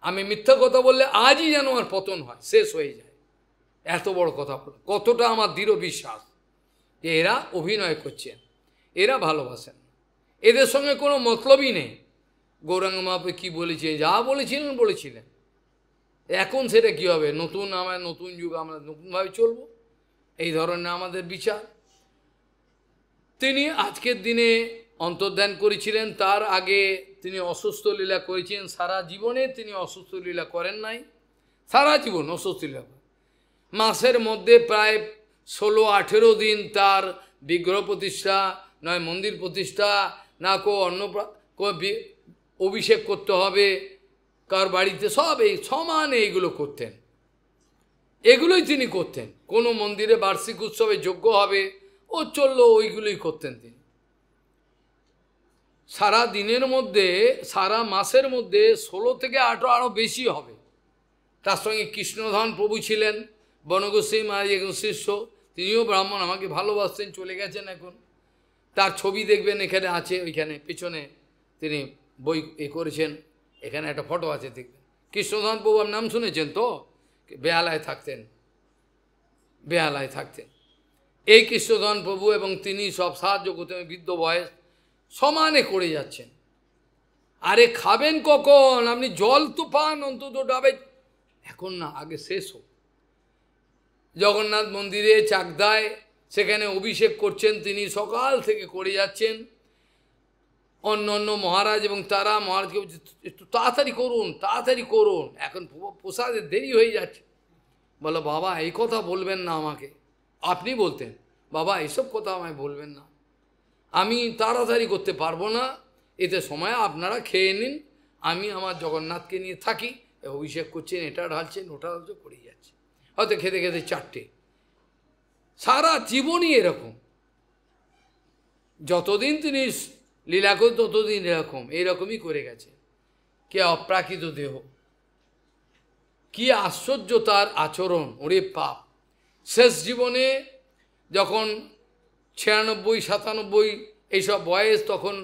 আমি মিথ্যা কথা বললে আজই যেন আমার পতন হয়, শেষ হয়ে যায়, এত বড় কথা বলো, কতটা আমার দৃঢ় বিশ্বাস যে এরা অভিনয় করছেন, এরা ভালোবাসেন, এদের সঙ্গে কোনো মতলবই নেই। গৌরাঙ্গ মহাপ্রভু কী বলেছেন, যা বলেছিলেন বলেছিলেন, এখন সেটা কী হবে? নতুন, আমার নতুন যুগ, আমরা নতুনভাবে চলব, এই ধরনের আমাদের বিচার। তিনি আজকের দিনে অন্তর্ধান করেছিলেন, তার আগে তিনি অসুস্থ লীলা করেছিলেন। সারা জীবনে তিনি অসুস্থ লীলা করেন নাই, সারা জীবন অসুস্থ লীলা। মাসের মধ্যে প্রায় 16-18 দিন তার বিগ্রহ প্রতিষ্ঠা, নয় মন্দির প্রতিষ্ঠা, না অন্য অভিষেক করতে হবে কার বাড়িতে, সব এই সমানে এইগুলো করতেন, এগুলোই তিনি করতেন। কোনো মন্দিরে বার্ষিক উৎসবে যজ্ঞ হবে, ও চললো, ওইগুলোই করতেন তিনি। সারা দিনের মধ্যে, সারা মাসের মধ্যে 16 থেকে 18 আরও বেশি হবে। তার সঙ্গে কৃষ্ণধন প্রভু ছিলেন, বনগোস্বামী মহারাজ এখন শিষ্য, তিনিও ব্রাহ্মণ, আমাকে ভালোবাসতেন, চলে গেছেন এখন। তার ছবি দেখবেন এখানে আছে, ওইখানে পেছনে তিনি বই করেছেন, এখানে একটা ফটো আছে দেখবেন। কৃষ্ণধন প্রভু নাম শুনেছেন তো? বেহালায় থাকতেন, বেহালায় থাকতেন। এই কৃষ্ণধন প্রভু এবং তিনি সব সাহায্য করতেন, বৃদ্ধ বয়স সমানে করে যাচ্ছেন। আরে খাবেন কখন, আপনি জল তো পান অন্তত ডাবে, এখন না, আগে শেষ হোক। জগন্নাথ মন্দিরে চাকদায় সেখানে অভিষেক করছেন, তিনি সকাল থেকে করে যাচ্ছেন। অন্য অন্য মহারাজ এবং তারা মহারাজকে একটু তাড়াতাড়ি করুন, তাড়াতাড়ি করুন, এখন প্রসাদের দেরি হয়ে যাচ্ছে। বলো বাবা এই কথা বলবেন না আমাকে, আপনি বলতেন বাবা এইসব কথা আমায় বলবেন না, আমি তাড়াতাড়ি করতে পারবো না, এতে সময় আপনারা খেয়ে নিন, আমি আমার জগন্নাথকে নিয়ে থাকি। অভিষেক করছেন, এটা ঢালছেন ওটা ঢালছে, করেই যাচ্ছে, হয়তো খেতে খেতে 4টে। সারা জীবনই এরকম, যতদিন তিনি লীলা করে ততদিন এইরকমই করে গেছে। কে অপ্রাকৃত দেহ, কি আশ্চর্য তার আচরণ, ওরে পাপ। শেষ জীবনে যখন 96, 97 এইসব বয়স, তখন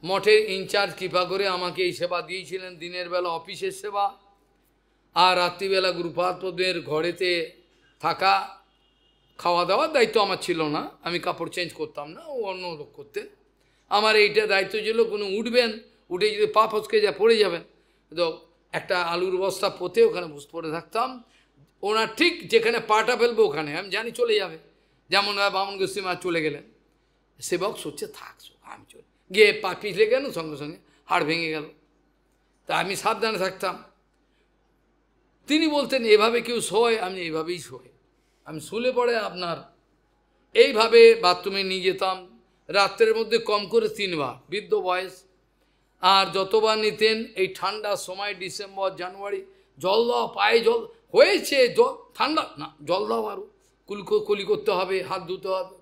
মঠের ইনচার্জ কৃপা করে আমাকে এই সেবা দিয়েছিলেন, দিনের বেলা অফিসের সেবা, আর রাত্রিবেলা গুরুপাদ পদ্মের ঘরেতে থাকা, খাওয়া দাওয়ার দায়িত্ব আমার ছিল না, আমি কাপড় চেঞ্জ করতাম না, ও অন্য লোক করতেন। আমার এইটা দায়িত্ব ছিল, কোনো উঠবেন, উঠে যদি পা ফসকে যা পড়ে যাবেন, তো একটা আলুর বস্তা পোতে ওখানে বসে পড়ে থাকতাম, ওনার ঠিক যেখানে পাটা ফেলবে ওখানে আমি জানি চলে যাবে। যেমন বামন গোস্বী মা চলে গেলেন, সেবক সচ্ছে থাকছো, আমি চলে গিয়ে পা পিছলে গেল, সঙ্গে সঙ্গে হাড় ভেঙে গেল। তা আমি সাবধানে থাকতাম। তিনি বলতেন এভাবে কেউ শোয়, আমি এইভাবেই শোয়, আমি শুলে পড়ে আপনার এইভাবে বাথরুমে নিয়ে যেতাম, রাত্রের মধ্যে কম করে 3 বার, বৃদ্ধ বয়স। আর যতবার নিতেন এই ঠান্ডার সময়, ডিসেম্বর জানুয়ারি, জল দাও, পায়ে জল হয়েছে, জল ঠান্ডা না, জল দাও, আরও কুলি করতে হবে, হাত ধুতে হবে,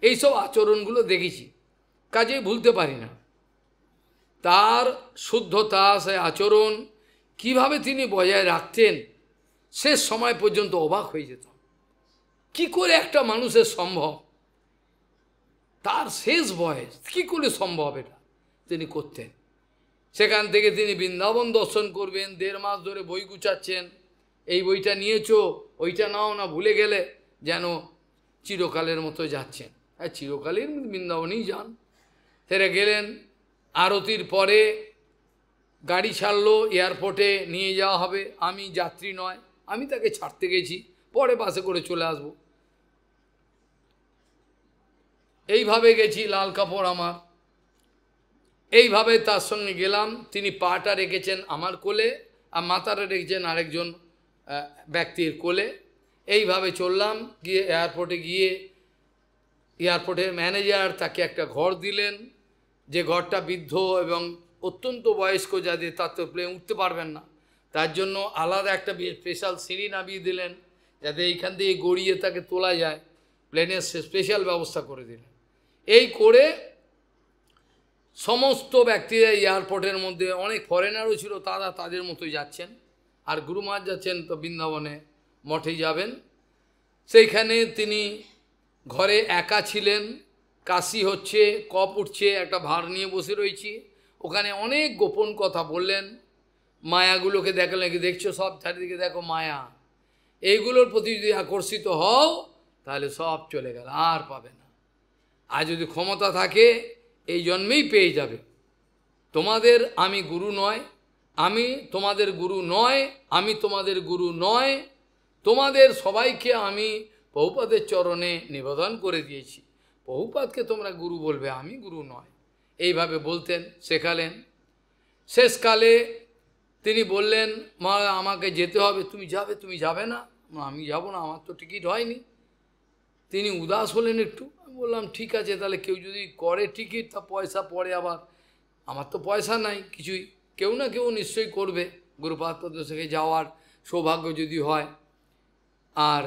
এইসব আচরণগুলো দেখেছি, কাজেই ভুলতে পারি না। তার শুদ্ধতা, সে আচরণ কিভাবে তিনি বজায় রাখতেন, শেষ সময় পর্যন্ত অবাক হয়ে যেত, কি করে একটা মানুষের সম্ভব, তার শেষ বয়স কি করে সম্ভব, এটা তিনি করতেন। সেখান থেকে তিনি বৃন্দাবন দর্শন করবেন, 1.5 মাস ধরে বই গুছাচ্ছেন, এই বইটা নিয়েছো, ওইটা নাও না, ভুলে গেলে যেন চিরকালের মতো যাচ্ছেন। হ্যাঁ, চিরকালের বৃন্দাবনেই যান। সেটা গেলেন, আরতির পরে গাড়ি ছাড়লো, এয়ারপোর্টে নিয়ে যাওয়া হবে, আমি যাত্রী নয়, আমি তাকে ছাড়তে গেছি, পরে বাসে করে চলে আসব। এইভাবে গেছি, লাল কাপড় আমার, এইভাবে তার সঙ্গে গেলাম। তিনি পাটা রেখেছেন আমার কোলে, আর মাথাটা রেখেছেন আরেকজন ব্যক্তির কোলে। এইভাবে চললাম, গিয়ে এয়ারপোর্টে গিয়ে এয়ারপোর্টের ম্যানেজার তাকে একটা ঘর দিলেন, যে ঘরটা বৃদ্ধ এবং অত্যন্ত বয়স্ক, যাদের তার তো প্লেন উঠতে পারবেন না, তার জন্য আলাদা একটা স্পেশাল সিঁড়ি নামিয়ে দিলেন, যাতে এইখান থেকে গড়িয়ে তাকে তোলা যায়, প্লেনের স্পেশাল ব্যবস্থা করে দিলেন। এই করে সমস্ত ব্যক্তিরা এয়ারপোর্টের মধ্যে, অনেক ফরেনারও ছিল, তারা তাদের মতোই যাচ্ছেন, আর গুরু মহারাজ যাচ্ছেন তো বৃন্দাবনে মঠে যাবেন। সেইখানে তিনি ঘরে একা ছিলেন, কাশি হচ্ছে, কফ উঠছে, একটা ভার নিয়ে বসে রয়েছি, ওখানে অনেক গোপন কথা বললেন, মায়াগুলোকে দেখালেন, দেখছো সব চারিদিকে দেখো মায়া, এইগুলোর প্রতি যদি আকর্ষিত হও তাহলে সব চলে গেল, আর পাবে না। আর যদি ক্ষমতা থাকে এই জন্মেই পেয়ে যাবে। তোমাদের আমি গুরু নয়, আমি তোমাদের গুরু নয়, আমি তোমাদের গুরু নয়, তোমাদের সবাইকে আমি প্রভুপাদের চরণে নিবেদন করে দিয়েছি, প্রভুপাদকে তোমরা গুরু বলবে, আমি গুরু নয়। এইভাবে বলতেন, শেখালেন। শেষকালে তিনি বললেন, মা আমাকে যেতে হবে, তুমি যাবে, তুমি যাবে না? আমি যাব না, আমার তো টিকিট হয়নি। তিনি উদাস হলেন একটু। আমি বললাম ঠিক আছে, তাহলে কেউ যদি করে টিকিট, তা পয়সা পরে আবার, আমার তো পয়সা নাই কিছুই, কেউ না কেউ নিশ্চয়ই করবে গুরুপাদ থেকে যাওয়ার সৌভাগ্য যদি হয়। আর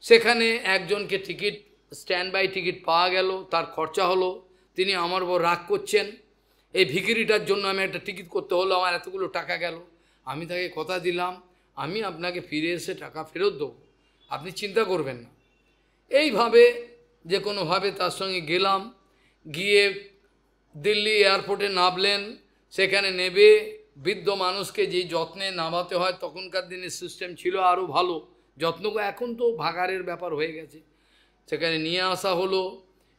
সেখানে একজনকে টিকিট, স্ট্যান্ড বাই টিকিট পাওয়া গেল, তার খরচা হলো, তিনি আমার উপর রাগ করছেন, এই ভিখিরিটার জন্য আমি একটা টিকিট করতে হলো, আমার এতগুলো টাকা গেল। আমি তাকে কথা দিলাম, আমি আপনাকে ফিরে এসে টাকা ফেরত দেবো, আপনি চিন্তা করবেন না। এইভাবে যে কোনোভাবে তার সঙ্গে গেলাম, গিয়ে দিল্লি এয়ারপোর্টে নামলেন, সেখানে নেবে বৃদ্ধ মানুষকে যেই যত্নে নামাতে হয় তখনকার দিনে সিস্টেম ছিল আরও ভালো যত্ন, এখন তো ভাগাড়ের ব্যাপার হয়ে গেছে। সেখানে নিয়ে আসা হলো,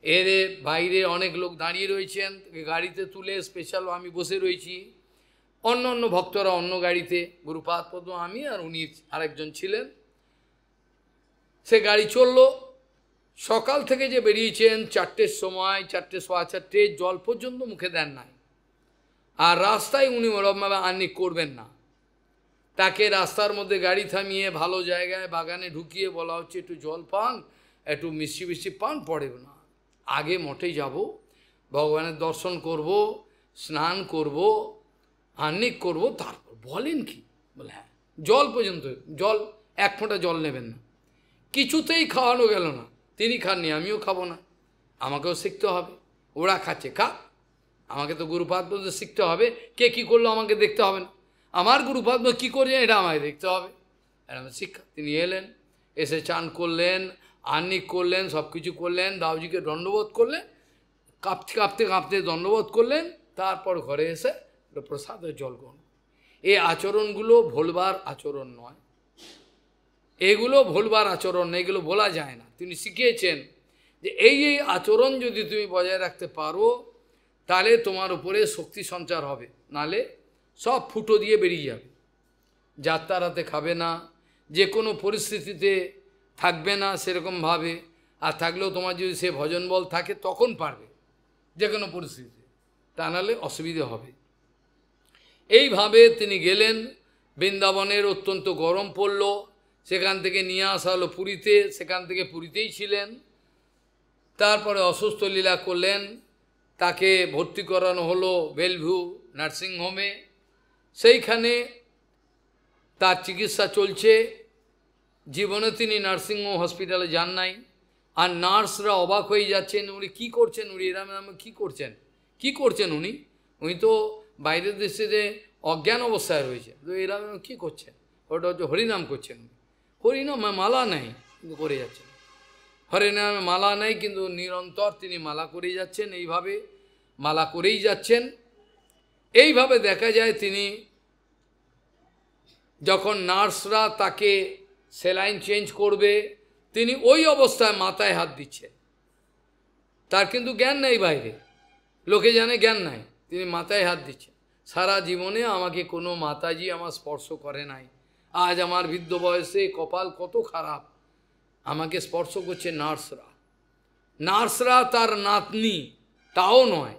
এর বাইরে অনেক লোক দাঁড়িয়ে রয়েছেন, গাড়িতে তুলে স্পেশাল আমি বসে রয়েছি, অন্য অন্য ভক্তরা অন্য গাড়িতে, গুরুপাদ পদ্ম আমি আর উনি আরেকজন ছিলেন। সে গাড়ি চলল, সকাল থেকে যে বেরিয়েছেন 4টের সময়, 4টে সোয়া 4টে, জল পর্যন্ত মুখে দেন নাই। আর রাস্তায় উনি ওরমভাবে আহ্নিক করবেন না, তাকে রাস্তার মধ্যে গাড়ি থামিয়ে ভালো জায়গায় বাগানে ঢুকিয়ে বলা হচ্ছে একটু জল পান, একটু মিষ্টি মিষ্টি পান, পড়ে না, আগে মঠে যাব, ভগবানের দর্শন করব, স্নান করব, আহ্নিক করব, তারপর বলেন কি, বলে হ্যাঁ জল পর্যন্ত, জল 1 ফোঁটা জল নেবেন না। কিছুতেই খাওয়ানো গেল না, তিনি খাননি, আমিও খাবো না, আমাকেও শিখতে হবে, ওরা খাচ্ছে খা, আমাকে তো গুরুপাদ পদ্ম শিখতে হবে, কে কী করলো আমাকে দেখতে হবে না, আমার গুরুপাদ কী করছেন এটা আমাকে দেখতে হবে, এরকম শিক্ষা। তিনি এলেন, এসে চান করলেন, আহ্নিক করলেন, সব কিছু করলেন, দাউজিকে দণ্ডবোধ করলেন, কাঁপতে কাঁপতে কাঁপতে দণ্ডবোধ করলেন, তারপর ঘরে এসে প্রসাদের জল গ্রহণ। এই আচরণগুলো ভোলবার আচরণ নয়, এগুলো ভোলবার আচরণ নয়, এগুলো বলা যায় না। তিনি শিখিয়েছেন যে এই এই আচরণ যদি তুমি বজায় রাখতে পারো তাহলে তোমার উপরে শক্তি সঞ্চার হবে, নালে সব ফুটো দিয়ে বেরিয়ে যাবে। যাত্রারাতে খাবে না, যে কোনো পরিস্থিতিতে থাকবে না সেরকমভাবে, আর থাকলেও তোমার যদি সে ভজন বল থাকে তখন পারবে যে কোনো পরিস্থিতিতে, তা নাহলে অসুবিধে হবে। এইভাবে তিনি গেলেন, বৃন্দাবনের অত্যন্ত গরম পড়ল, সেখান থেকে নিয়ে আসা হলো পুরীতে, সেখান থেকে পুরীতেই ছিলেন। তারপরে অসুস্থ লীলা করলেন, তাকে ভর্তি করানো হলো বেলভিউ নার্সিংহোমে, সেইখানে তার চিকিৎসা চলছে। জীবনে তিনি নার্সিংহোম হসপিটালে যান নাই, আর নার্সরা অবাক হয়ে যাচ্ছেন, উনি কী করছেন, উনি এরাম কী করছেন, কী করছেন উনি, উনি তো বাইরের দেশে যে অজ্ঞান অবস্থায় রয়েছে, তো এরাম কী করছেন, ওটা হচ্ছে হরিনাম করছেন, হরিনামে মালা নেই কিন্তু করে যাচ্ছেন, হরিনামে মালা নেই কিন্তু নিরন্তর তিনি মালা করেই যাচ্ছেন, এইভাবে মালা করেই যাচ্ছেন। এইভাবে দেখা যায় তিনি যখন নার্সরা তাকে সেলাইন চেঞ্জ করবে, তিনি ওই অবস্থায় মাথায় হাত দিচ্ছেন, তার কিন্তু জ্ঞান নেই, বাইরে লোকে জানে জ্ঞান নাই, তিনি মাথায় হাত দিচ্ছেন। সারা জীবনে আমাকে কোনো মাতাজি আমার স্পর্শ করে নাই, আজ আমার বৃদ্ধ বয়সে কপাল কত খারাপ, আমাকে স্পর্শ করছে নার্সরা, নার্সরা তার নাতনি তাও নয়,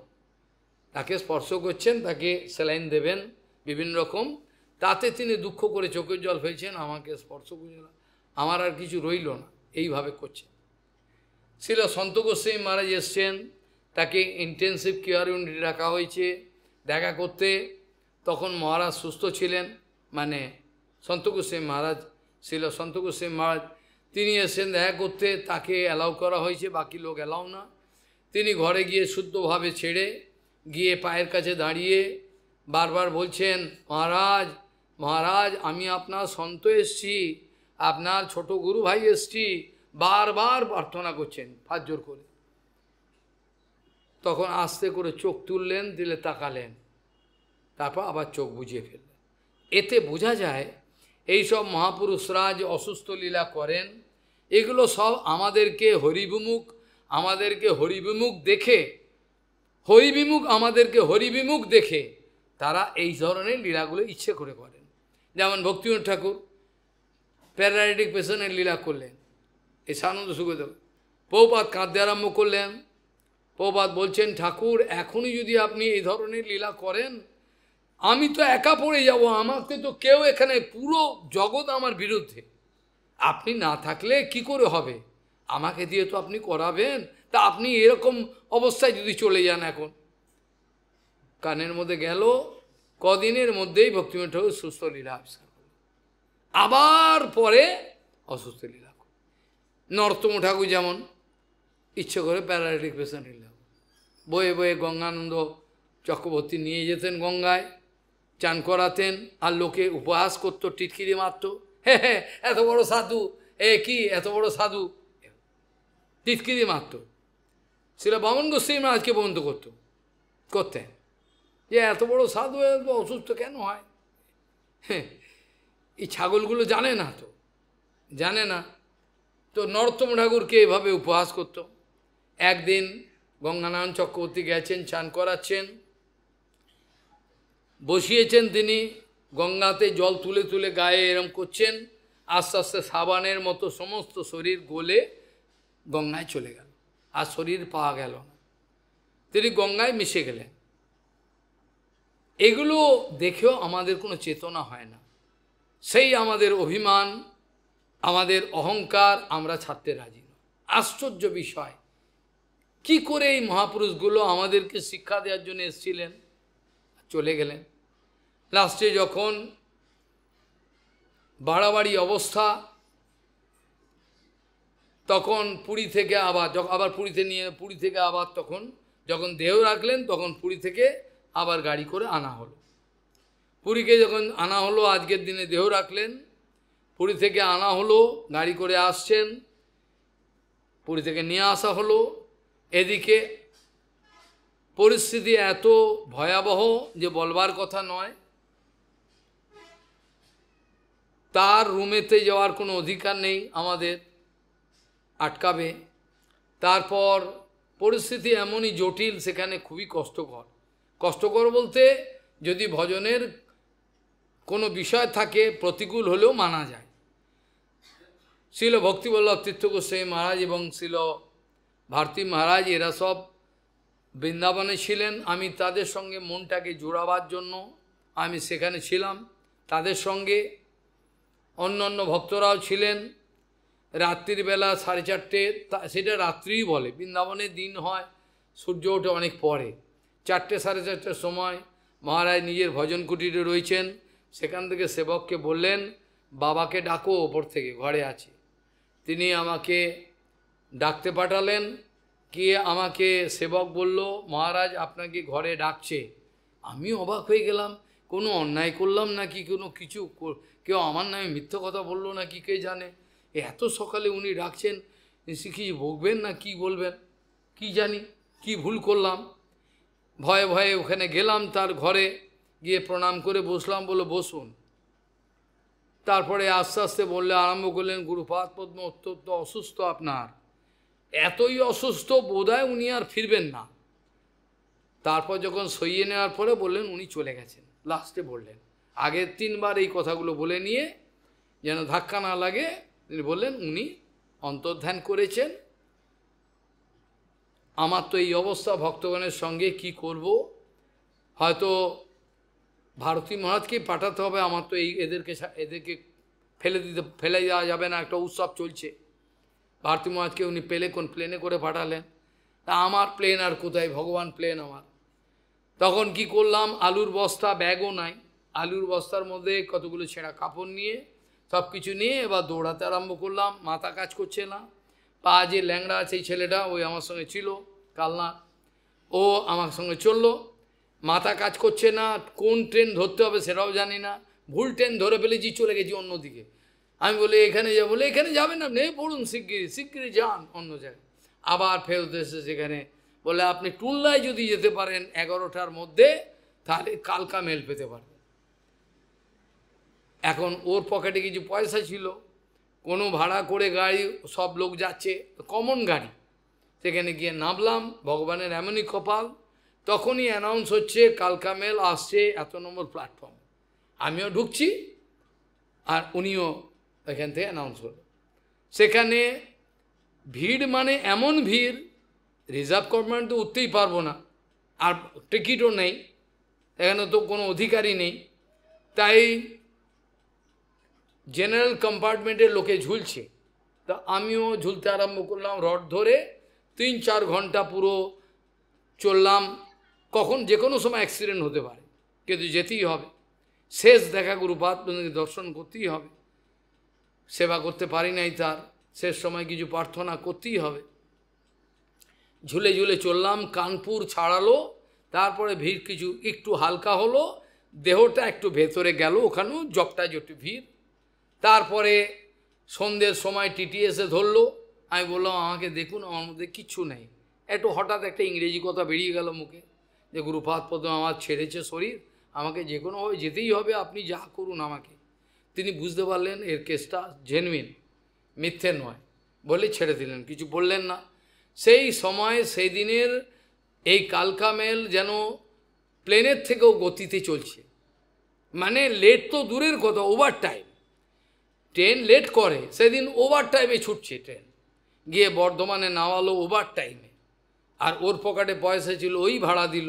তাকে স্পর্শ করছেন, তাকে স্যালাইন দেবেন বিভিন্ন রকম, তাতে তিনি দুঃখ করে চোখের জল ফেলছেন, আমাকে স্পর্শ করছে না, আমার আর কিছু রইল না, এইভাবে করছেন। ছিল সন্ত গোস্বামী মহারাজ এসছেন, তাকে ইন্টেনসিভ কেয়ার ইউনিটে রাখা হয়েছে দেখা করতে, তখন মহারাজ সুস্থ ছিলেন, মানে সন্ত গোস্বামী মহারাজ ছিল, সন্ত গোস্বামী মহারাজ তিনি এসেছেন দেখা করতে, তাকে অ্যালাউ করা হয়েছে, বাকি লোক অ্যালাউ না। তিনি ঘরে গিয়ে শুদ্ধভাবে ছেড়ে গিয়ে পায়ের কাছে দাঁড়িয়ে বারবার বলছেন, মহারাজ মহারাজ আমি আপনার সন্ত এসছি, আপনার ছোট গুরু ভাই এসছি, বারবার প্রার্থনা করছেন হাত জোর করে। তখন আস্তে করে চোখ তুললেন, দিলে তাকালেন, তারপর আবার চোখ বুজিয়ে ফেললেন। এতে বোঝা যায় এইসব মহাপুরুষরা যে অসুস্থ লীলা করেন, এগুলো সব আমাদেরকে হরিবিমুখ দেখে তারা এই ধরনের লীলাগুলো ইচ্ছে করে করেন। যেমন ভক্তিবিনোদ ঠাকুর প্যারালাইটিক পেশেন্টের লীলা করলেন, এই সানন্দ সুখদেব, প্রভুপাদ কাঁদতে আরম্ভ করলেন। প্রভুপাদ বলছেন, ঠাকুর এখনই যদি আপনি এই ধরনের লীলা করেন আমি তো একা পড়ে যাব, আমাকে তো কেউ, এখানে পুরো জগৎ আমার বিরুদ্ধে, আপনি না থাকলে কি করে হবে, আমাকে দিয়ে তো আপনি করাবেন, তা আপনি এরকম অবস্থায় যদি চলে যান, এখন কানের মধ্যে গেল, কদিনের মধ্যেই ভক্তিবিনোদ ঠাকুর সুস্থ লীলা আবিষ্কার করল, আবার পরে অসুস্থ লীলা করল। নরোত্তম ঠাকুর যেমন ইচ্ছে করে প্যারালাইটিক পেশেন্ট লীলা, বয়ে বয়ে গঙ্গানন্দ চক্রবর্তী নিয়ে যেতেন গঙ্গায়, চান করাতেন, আর লোকে উপহাস করতো, টিটকিরি মারত, হে হে এত বড় সাধু, কি এত বড় সাধু, টিটকিরি মারত। শিলা বামন গোস্বামী মহারাজকে বন্ধ করতেন, যে এত বড় সাধু হয়ে অসুস্থ কেন হয়? হ্যাঁ, এই ছাগলগুলো জানে না তো, জানে না তো। নরোত্তম ঠাকুরকে এভাবে উপহাস করত। একদিন গঙ্গানারায়ণ চক্রবর্তী গেছেন, চান করাচ্ছেন, বসিয়েছেন তিনি, গঙ্গাতে জল তুলে তুলে গায়ে এরম করছেন, আস্তে আস্তে সাবানের মতো সমস্ত শরীর গলে গঙ্গায় চলে গেল, আর শরীর পাওয়া গেল না, তিনি গঙ্গায় মিশে গেলেন। এগুলো দেখেও আমাদের কোনো চেতনা হয় না, সেই আমাদের অভিমান, আমাদের অহংকার আমরা ছাড়তে রাজি না। আশ্চর্য বিষয়, কি করে এই মহাপুরুষগুলো আমাদেরকে শিক্ষা দেওয়ার জন্য এসেছিলেন, চলে গেলেন। লাস্টে যখন বাড়াবাড়ি অবস্থা, তখন পুরী থেকে আবার পুরী থেকে আবার তখন যখন দেহ রাখলেন, তখন পুরী থেকে আবার গাড়ি করে আনা হলো। পুরীকে যখন আনা হলো, আজকের দিনে দেহ রাখলেন, পুরী থেকে আনা হলো, গাড়ি করে আসছেন, পুরী থেকে নিয়ে আসা হলো। এদিকে পরিস্থিতি এত ভয়াবহ যে বলবার কথা নয়, তার রুমেতে যাওয়ার কোনো অধিকার নেই আমাদের, আটকাবে। তারপর পরিস্থিতি এমনই জটিল, সেখানে খুবই কষ্টকর। কষ্টকর বলতে যদি ভজনের কোনো বিষয় থাকে প্রতিকূল হলেও মানা যায়। শিল ভক্তিবল্লভ তীর্থ গোস্বামী মহারাজ এবং শিল ভারতী মহারাজ এরা সব বৃন্দাবনে ছিলেন। আমি তাদের সঙ্গে মনটাকে জোড়াবার জন্য আমি সেখানে ছিলাম, তাদের সঙ্গে অন্য অন্য ভক্তরাও ছিলেন। রাত্রির বেলা 4:30, সেটা রাত্রিই বলে, বৃন্দাবনে দিন হয়, সূর্য ওঠে অনেক পরে, 4টে 4:30টার সময় মহারাজ নিজের ভজন কুটিরে রয়েছেন। সেখান থেকে সেবককে বললেন, বাবাকে ডাকো, ওপর থেকে ঘরে আছে। তিনি আমাকে ডাকতে পাঠালেন, গিয়ে আমাকে সেবক বলল, মহারাজ আপনাকে ঘরে ডাকছে। আমি অবাক হয়ে গেলাম, কোনো অন্যায় করলাম নাকি, কোনো কিছু কেউ আমার নামে মিথ্যে কথা বললো নাকি কে জানে, এত সকালে উনি ডাকছেন, কি বকবেন না কি বলবেন কি জানি, কি ভুল করলাম। ভয়ে ভয়ে ওখানে গেলাম, তার ঘরে গিয়ে প্রণাম করে বসলাম, বলে বসুন। তারপরে আস্তে আস্তে বললে আরম্ভ করলেন, গুরুপাদ পদ্ম অত্যন্ত অসুস্থ আপনার, এতই অসুস্থ বোধহয় উনি আর ফিরবেন না। তারপর যখন সইয়ে নেওয়ার পরে বললেন উনি চলে গেছেন। লাস্টে বললেন, আগের 3বার এই কথাগুলো বলে নিয়ে যেন ধাক্কা না লাগে, তিনি বললেন উনি অন্তর্ধান করেছেন। আমার তো এই অবস্থা, ভক্তগণের সঙ্গে কি করব, হয়তো ভারতী মহারাজকেই পাঠাতে হবে, আমার তো এদেরকে ফেলে দেওয়া যাবে না, একটা উৎসব চলছে। ভারতী মহারাজকে উনি কোন প্লেনে করে পাঠালেন, তা আমার প্লেন আর কোথায়, ভগবান প্লেন আমার। তখন কি করলাম, আলুর বস্তা, ব্যাগও নাই, আলুর বস্তার মধ্যে কতগুলো ছেঁড়া কাপড় নিয়ে সব কিছু নিয়ে এবার দৌড়াতে আরম্ভ করলাম। মাথা কাজ করছে না, পা যে ল্যাংড়া আছে, এই ছেলেটা ওই আমার সঙ্গে ছিল কালনা, ও আমার সঙ্গে চললো, মাথা কাজ করছে না, কোন ট্রেন ধরতে হবে সেটাও জানি না, ভুল ট্রেন ধরে ফেলেছি, চলে গেছি অন্যদিকে। আমি বলি এখানে যাবো, বলে এখানে যাবেন না, নেই পড়ুন, শিগগিরি যান অন্য জায়গায়। আবার ফেরত এসে সেখানে বলে আপনি টুল্লায় যদি যেতে পারেন 11টার মধ্যে, তাহলে কালকা মেল পেতে পারবেন। এখন ওর পকেটে কিছু পয়সা ছিল, কোনো ভাড়া করে গাড়ি, সব লোক যাচ্ছে, কমন গাড়ি, সেখানে গিয়ে নামলাম। ভগবানের এমনই কপাল, তখনই অ্যানাউন্স হচ্ছে কালকা মেল আসছে এত নম্বর প্ল্যাটফর্ম। আমিও ঢুকছি আর উনিও এখান থেকে অ্যানাউন্স হলো। সেখানে ভিড় মানে এমন ভিড়, রিজার্ভ কম্পার্টমেন্ট তো উঠতেই পারবো না, আর টিকিটও নেই, এখানে তো কোনো অধিকারই নেই, তাই জেনারেল কম্পার্টমেন্টের লোকে ঝুলছে। তা আমিও ঝুলতে আরম্ভ করলাম, রড ধরে 3-4 ঘন্টা পুরো চললাম। কখন যে কোনো সময় অ্যাক্সিডেন্ট হতে পারে, কিন্তু যেতেই হবে, শেষ দেখা গুরুপাদ দর্শন করতেই হবে। সেবা করতে পারি নাই, তার শেষ সময় কিছু প্রার্থনা করতেই হবে। ঝুলে ঝুলে চললাম, কানপুর ছাড়ালো, তারপরে ভিড় কিছু একটু হালকা হলো, দেহটা একটু ভেতরে গেল, ওখানেও জপটা ভিড়। তারপরে সন্ধ্যের সময় টিটি এসে ধরলো। আমি বললাম আমাকে দেখুন, আমার মধ্যে কিচ্ছু নেই। একটু হঠাৎ একটা ইংরেজি কথা বেরিয়ে গেল মুখে, যে গুরুপাদ পদ্ম আমার ছেড়েছে শরীর, আমাকে যে কোনোভাবে যেতেই হবে, আপনি যা করুন আমাকে। তিনি বুঝতে পারলেন এর কেসটা জেনুইন, মিথ্যে নয়, বলে ছেড়ে দিলেন, কিছু বললেন না। সেই সময় সেই দিনের এই কালকা মেল যেন প্লেনের থেকেও গতিতে চলছে, মানে লেট তো দূরের কথা, ওভার টাইম। ট্রেন লেট করে, সেদিন ওভার টাইমে ছুটছে ট্রেন, গিয়ে বর্ধমানে নামালো ওভার টাইমে। আর ওর পকেটে পয়সা ছিল, ওই ভাড়া দিল,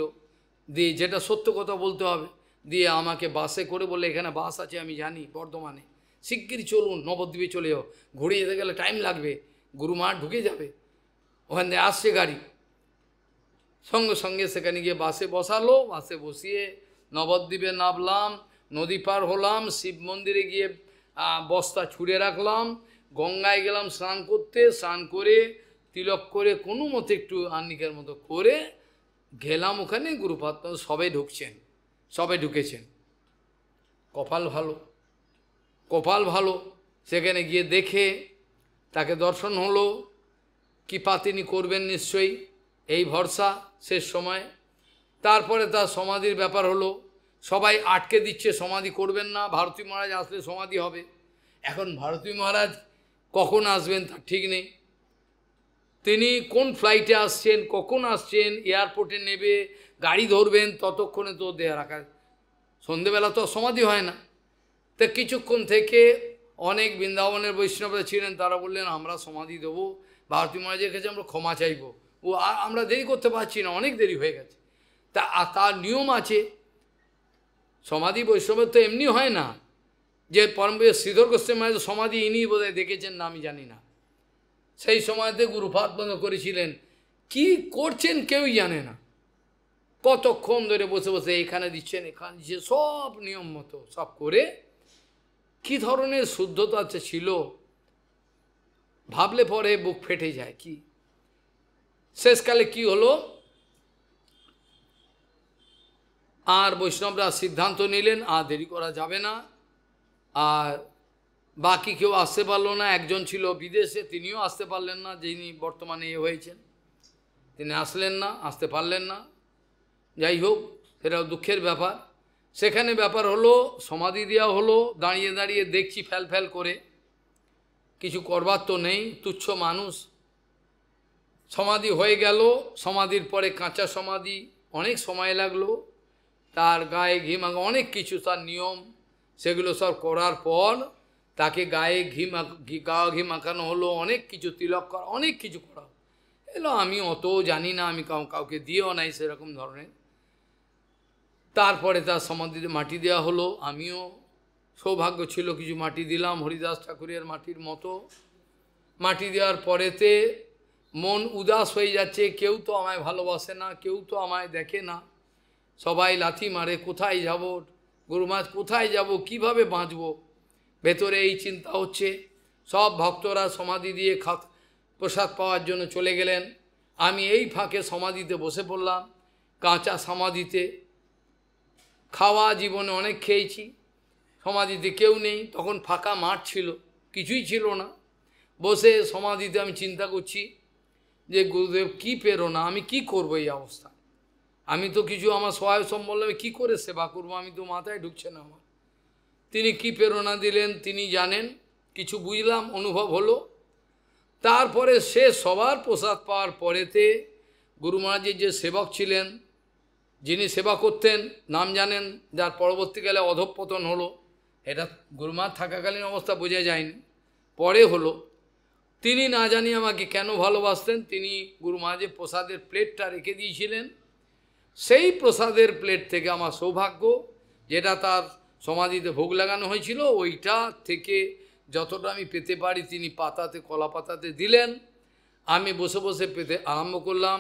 দিয়ে যেটা সত্য কথা বলতে হবে, দিয়ে আমাকে বাসে করে বলে এখানে বাস আছে আমি জানি বর্ধমানে, শিগগিরই চলুন নবদ্বীপে চলে যাও, ঘুরে যেতে গেলে টাইম লাগবে, গুরুমা ঢুকে যাবে, ওখান থেকে আসছে গাড়ি। সঙ্গে সঙ্গে সেখানে গিয়ে বাসে বসালো, বাসে বসিয়ে নবদ্বীপে নামলাম, নদী পার হলাম, শিব মন্দিরে গিয়ে বস্তা ছুঁড়ে রাখলাম, গঙ্গায় গেলাম স্নান করতে, স্নান করে তিলক করে কোনো মতে একটু আর্নিকের মতো করে গেলাম ওখানে। গুরুপাদ সবে ঢুকছেন, সবে ঢুকেছেন, কপাল ভালো, কপাল ভালো। সেখানে গিয়ে দেখে তাকে দর্শন হলো, কৃপা তিনি করবেন নিশ্চয়ই, এই ভরসা শেষ সময়। তারপরে তার সমাধির ব্যাপার হলো, সবাই আটকে দিচ্ছে সমাধি করবেন না, ভারতী মহারাজ আসলে সমাধি হবে। এখন ভারতী মহারাজ কখন আসবেন তার ঠিক নেই, তিনি কোন ফ্লাইটে আসছেন, কখন আসছেন, এয়ারপোর্টে নেবে, গাড়ি ধরবেন, ততক্ষণে তো দেয়া রাখা, সন্ধেবেলা তো সমাধি হয় না। তা কিছুক্ষণ থেকে অনেক বৃন্দাবনের বৈষ্ণবরা ছিলেন, তারা বললেন আমরা সমাধি দেবো, ভারতী মহারাজের কাছে আমরা ক্ষমা চাইব, ও আর আমরা দেরি করতে পারছি না, অনেক দেরি হয়ে গেছে। তা তার নিয়ম আছে, সমাধি বৈষ্ণবের তো এমনি হয় না যে পরমবীর শ্রীধর গোস্বামী মহারাজ সমাধি ইনি বোধহয় দেখেছেন না, আমি জানি না। সেই সময়তে গুরুপাদ বন্ধ করেছিলেন, কি করছেন কেউই জানে না, কতক্ষণ ধরে বসে বসে এখানে দিচ্ছেন, এখানে দিচ্ছেন, সব নিয়ম মতো সব করে। কি ধরনের শুদ্ধতা ছিল ভাবলে পরে বুক ফেটে যায়। কি শেষকালে কি হলো, আর বৈষ্ণবরা সিদ্ধান্ত নিলেন আর দেরি করা যাবে না। আর বাকি কেউ আসতে পারলো না, একজন ছিল বিদেশে, তিনিও আসতে পারলেন না, যিনি বর্তমানে হয়েছেন, তিনি আসলেন না, আসতে পারলেন না। যাই হোক, সেটাও দুঃখের ব্যাপার। সেখানে ব্যাপার হলো, সমাধি দেওয়া হলো, দাঁড়িয়ে দাঁড়িয়ে দেখছি ফ্যাল ফ্যাল করে, কিছু করবার তো নেই, তুচ্ছ মানুষ। সমাধি হয়ে গেল, সমাধির পরে কাঁচা সমাধি, অনেক সময় লাগলো, তার গায়ে ঘি মাখা, অনেক কিছু তার নিয়ম, সেগুলো সব করার পর তাকে গায়ে ঘি মাখানো হলো, অনেক কিছু তিলক করা, অনেক কিছু করা এলো। আমি অত জানি না, আমি কাউকে দিয়েও নাই সেরকম ধরনের। তারপরে তার সমাধিতে মাটি দেওয়া হলো, আমিও সৌভাগ্য ছিল কিছু মাটি দিলাম, হরিদাস ঠাকুরের মাটির মতো। মাটি দেওয়ার পরেতে মন উদাস হয়ে যাচ্ছে, কেউ তো আমায় ভালোবাসে না, কেউ তো আমায় দেখে না, সবাই লাথি মারে, কোথায় যাব গুরুমাজ, কোথায় যাব, কিভাবে বাঁচব, ভেতরে এই চিন্তা হচ্ছে। সব ভক্তরা সমাধি দিয়ে প্রসাদ পাওয়ার জন্য চলে গেলেন, আমি এই ফাঁকে সমাধিতে বসে পড়লাম, কাঁচা সমাধিতে। খাওয়া জীবনে অনেক খেয়েছি, সমাধিতে কেউ নেই, তখন ফাঁকা মাঠ ছিল, কিছুই ছিল না। বসে সমাধিতে আমি চিন্তা করছি যে গুরুদেব কি প্রেরণা, আমি কি করব এই অবস্থা, আমি তো কিছু আমার সহায় সম্বল, আমি কী করে সেবা করবো, আমি তো মাথায় ঢুকছে না আমার। তিনি কি প্রেরণা দিলেন তিনি জানেন, কিছু বুঝলাম, অনুভব হলো। তারপরে সে সবার প্রসাদ পাওয়ার পরেতে গুরু মহারাজের যে সেবক ছিলেন, যিনি সেবা করতেন, নাম জানেন, যার পরবর্তীকালে অধঃপতন হলো, এটা গুরু মহারাজ থাকাকালীন অবস্থা বোঝা যায়নি, পরে হলো। তিনি না জানি আমাকে কেন ভালোবাসতেন, তিনি গুরু মহারাজের প্রসাদের প্লেটটা রেখে দিয়েছিলেন। সেই প্রসাদের প্লেট থেকে আমার সৌভাগ্য, যেটা তার সমাধিতে ভোগ লাগানো হয়েছিল, ওইটা থেকে যতটা আমি পেতে পারি তিনি পাতাতে, কলা পাতাতে দিলেন। আমি বসে বসে পেতে আরম্ভ করলাম।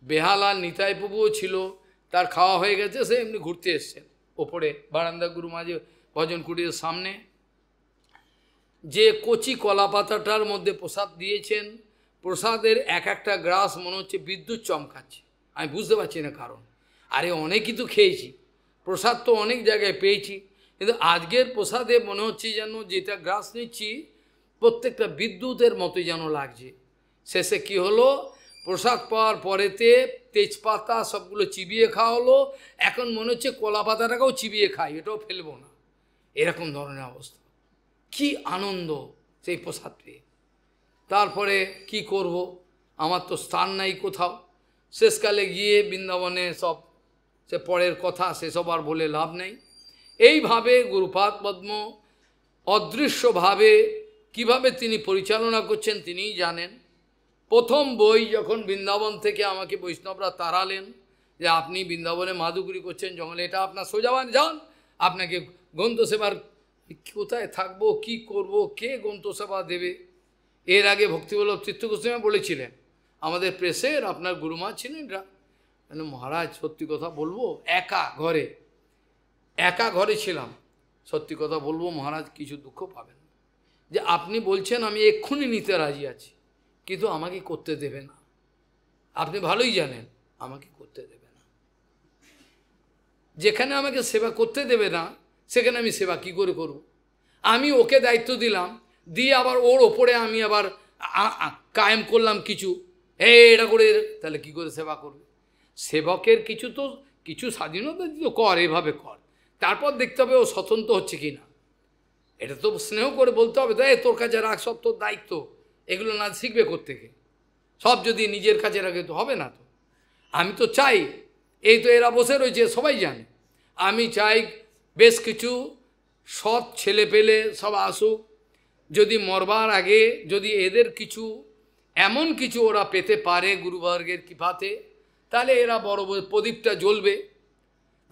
বেহালাল নিতাই প্রভুও ছিল, তার খাওয়া হয়ে গেছে, সে এমনি ঘুরতে এসছেন ওপরে বারান্দা গুরু মহারাজ ভজন কুটিরের সামনে। যে কচি কলা পাতাটার মধ্যে প্রসাদ দিয়েছেন, প্রসাদের এক একটা গ্রাস মনে হচ্ছে বিদ্যুৎ চমকাচ্ছে, আমি বুঝতে পারছি না কারণ। আরে অনেকই তো খেয়েছি, প্রসাদ তো অনেক জায়গায় পেয়েছি, কিন্তু আজকের প্রসাদে মনে হচ্ছে যেন যেটা গ্রাস নিচ্ছি প্রত্যেকটা বিদ্যুতের মতো যেন লাগছে। শেষে কি হলো, প্রসাদ পাওয়ার পরেতে তেজপাতা সবগুলো চিবিয়ে খাওয়া হলো, এখন মনে হচ্ছে কলা পাতাটাকেও চিবিয়ে খাই, এটাও ফেলবো না, এরকম ধরনের অবস্থা। কি আনন্দ সেই প্রসাদ পেয়ে। তারপরে কি করব, আমার তো স্থান নাই কোথাও, শেষকালে গিয়ে বৃন্দাবনে সব সে পরের কথা, সেসব আর বলে লাভ নেই। এইভাবে গুরুপাদ পদ্ম অদৃশ্যভাবে কিভাবে তিনি পরিচালনা করছেন তিনিই জানেন। প্রথম বই যখন বৃন্দাবন থেকে আমাকে বৈষ্ণবরা তাড়ালেন যে আপনি বৃন্দাবনে মাদুগুরি করছেন জঙ্গলে, এটা আপনার সোজাবান যান, আপনাকে গ্রন্থ সেবার কোথায় থাকবো, কি করব, কে গ্রন্থ সেবা দেবে। এর আগে ভক্তিবল্লভ তীর্থ গোস্বামী বলেছিলেন, আমাদের প্রেসের আপনার গুরুমা ছিলেন, মহারাজ সত্যি কথা বলবো, একা ঘরে ছিলাম, সত্যি কথা বলবো মহারাজ কিছু দুঃখ পাবেন না, যে আপনি বলছেন আমি এক্ষুনি নিতে রাজি আছি, কিন্তু আমাকে করতে দেবে না, আপনি ভালোই জানেন আমাকে করতে দেবে না। যেখানে আমাকে সেবা করতে দেবে না সেখানে আমি সেবা কি করে করব? আমি ওকে দায়িত্ব দিলাম, দিয়ে আবার ওর ওপরে আমি আবার কায়েম করলাম কিছু, এটা করে, তাহলে কি করে সেবা করবে? সেবকের কিছু স্বাধীনতা দিত, কর, এভাবে কর, তারপর দেখতে হবে ও স্বতন্ত্র হচ্ছে কি না। এটা তো স্নেহ করে বলতে হবে, তো তোর কাছে রাখ, সব তোর দায়িত্ব, এগুলো না শিখবে কোত্থেকে? সব যদি নিজের কাছে রাখে তো হবে না। তো আমি তো চাই, এই তো এরা বসে রয়েছে সবাই জানে, আমি চাই বেশ কিছু সৎ ছেলে পেলে সব আসুক, যদি মরবার আগে যদি এদের কিছু এমন কিছু ওরা পেতে পারে গুরুবর্গের কৃপাতে, তাহলে এরা বড় প্রদীপটা জ্বলবে।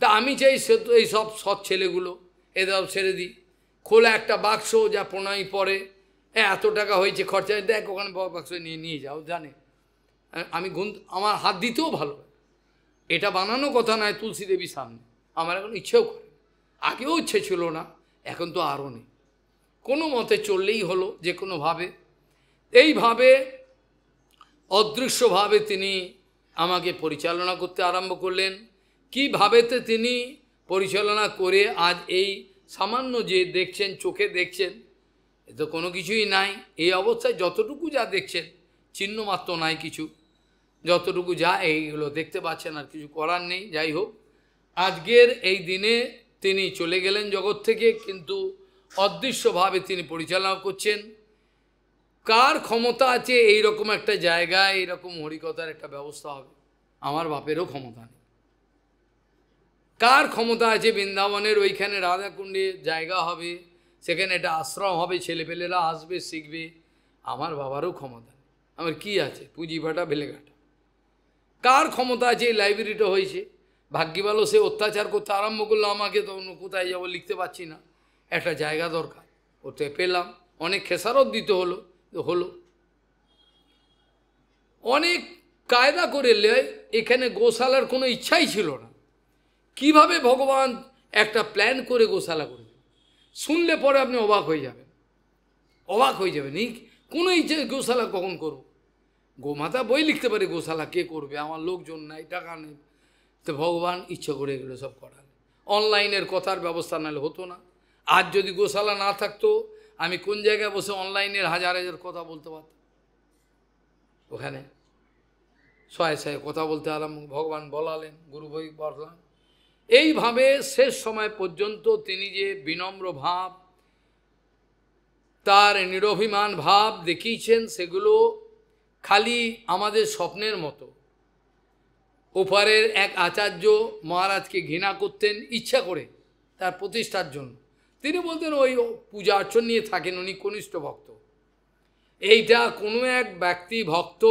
তা আমি চাই এই সব সৎ ছেলেগুলো এদের ছেড়ে দিই, খোলা একটা বাক্স যা প্রণয় পড়ে, এত টাকা হয়েছে খরচা, দেখ ওখানে বাক্স নিয়ে যাও, জানে আমি আমার হাত দিতেও ভালো। এটা বানানো কথা নয় তুলসী দেবীর সামনে, আমার এখন ইচ্ছেও করে, আগেও ইচ্ছে ছিল না, এখন তো আরও নেই, কোনো মতে চললেই হলো যে কোনোভাবে। এইভাবে অদৃশ্যভাবে তিনি আমাকে পরিচালনা করতে আরম্ভ করলেন। কীভাবেতে তিনি পরিচালনা করে আজ এই সামান্য যে দেখছেন, চোখে দেখছেন, এ তো কোনো কিছুই নাই, এই অবস্থায় যতটুকু যা দেখছেন চিহ্নমাত্র নাই কিছু, যতটুকু যা এইগুলো দেখতে পাচ্ছেন, আর কিছু করার নেই। যাই হোক, আজকের এই দিনে তিনি চলে গেলেন জগৎ থেকে, কিন্তু অদৃশ্যভাবে তিনি পরিচালনা করছেন। কার ক্ষমতা আছে এই রকম একটা জায়গায় এইরকম হরিকথার একটা ব্যবস্থা হবে? আমার বাপেরও ক্ষমতা নেই। কার ক্ষমতা আছে বৃন্দাবনের ওইখানে রাধাকুণ্ডে জায়গা হবে, সেখানে একটা আশ্রম হবে, ছেলেপেলেরা আসবে শিখবে? আমার বাবারও ক্ষমতা নেই। আমার কি আছে? পুঁজি ভাটা বেলেঘাটা। কার ক্ষমতা আছে এই লাইব্রেরিটা হয়েছে? ভাগ্যি ভালো, সে অত্যাচার করতে আরম্ভ করলো আমাকে, তো কোথায় যাবো লিখতে পারছি না, একটা জায়গা দরকার, ওতে পেলাম, অনেক খেসারত দিতে হলো, হলো অনেক কায়দা করে। এখানে গোশালার কোনো ইচ্ছাই ছিল না, কিভাবে ভগবান একটা প্ল্যান করে গোশালা করবে, শুনলে পরে আপনি অবাক হয়ে যাবেন, এই কোনো ইচ্ছে গোশালা কখন করব? গোমাতা বই লিখতে পারে, গোশালা কে করবে? আমার লোকজন নাই, টাকা নেই, তো ভগবান ইচ্ছা করে এগুলো সব করার। অনলাইনের কথার ব্যবস্থা নাহলে হতো না। আজ যদি গোশালা না থাকতো, আমি কোন জায়গায় বসে অনলাইনের হাজার হাজার কথা বলতে পারতাম, ওখানে শয়ে শয়ে কথা বলতে আরম্ভ ভগবান বলালেন, গুরু বই পড়লাম। এইভাবে শেষ সময় পর্যন্ত তিনি যে বিনম্র ভাব, তার নিরভিমান ভাব দেখিয়েছেন, সেগুলো খালি আমাদের স্বপ্নের মতো। ওপারের এক আচার্য মহারাজকে ঘৃণা করতেন ইচ্ছা করে তার প্রতিষ্ঠার জন্য, তিনি বলতেন ওই পূজা অর্চন নিয়ে থাকেন, উনি কনিষ্ঠ ভক্ত। এইটা কোনো এক ব্যক্তি ভক্ত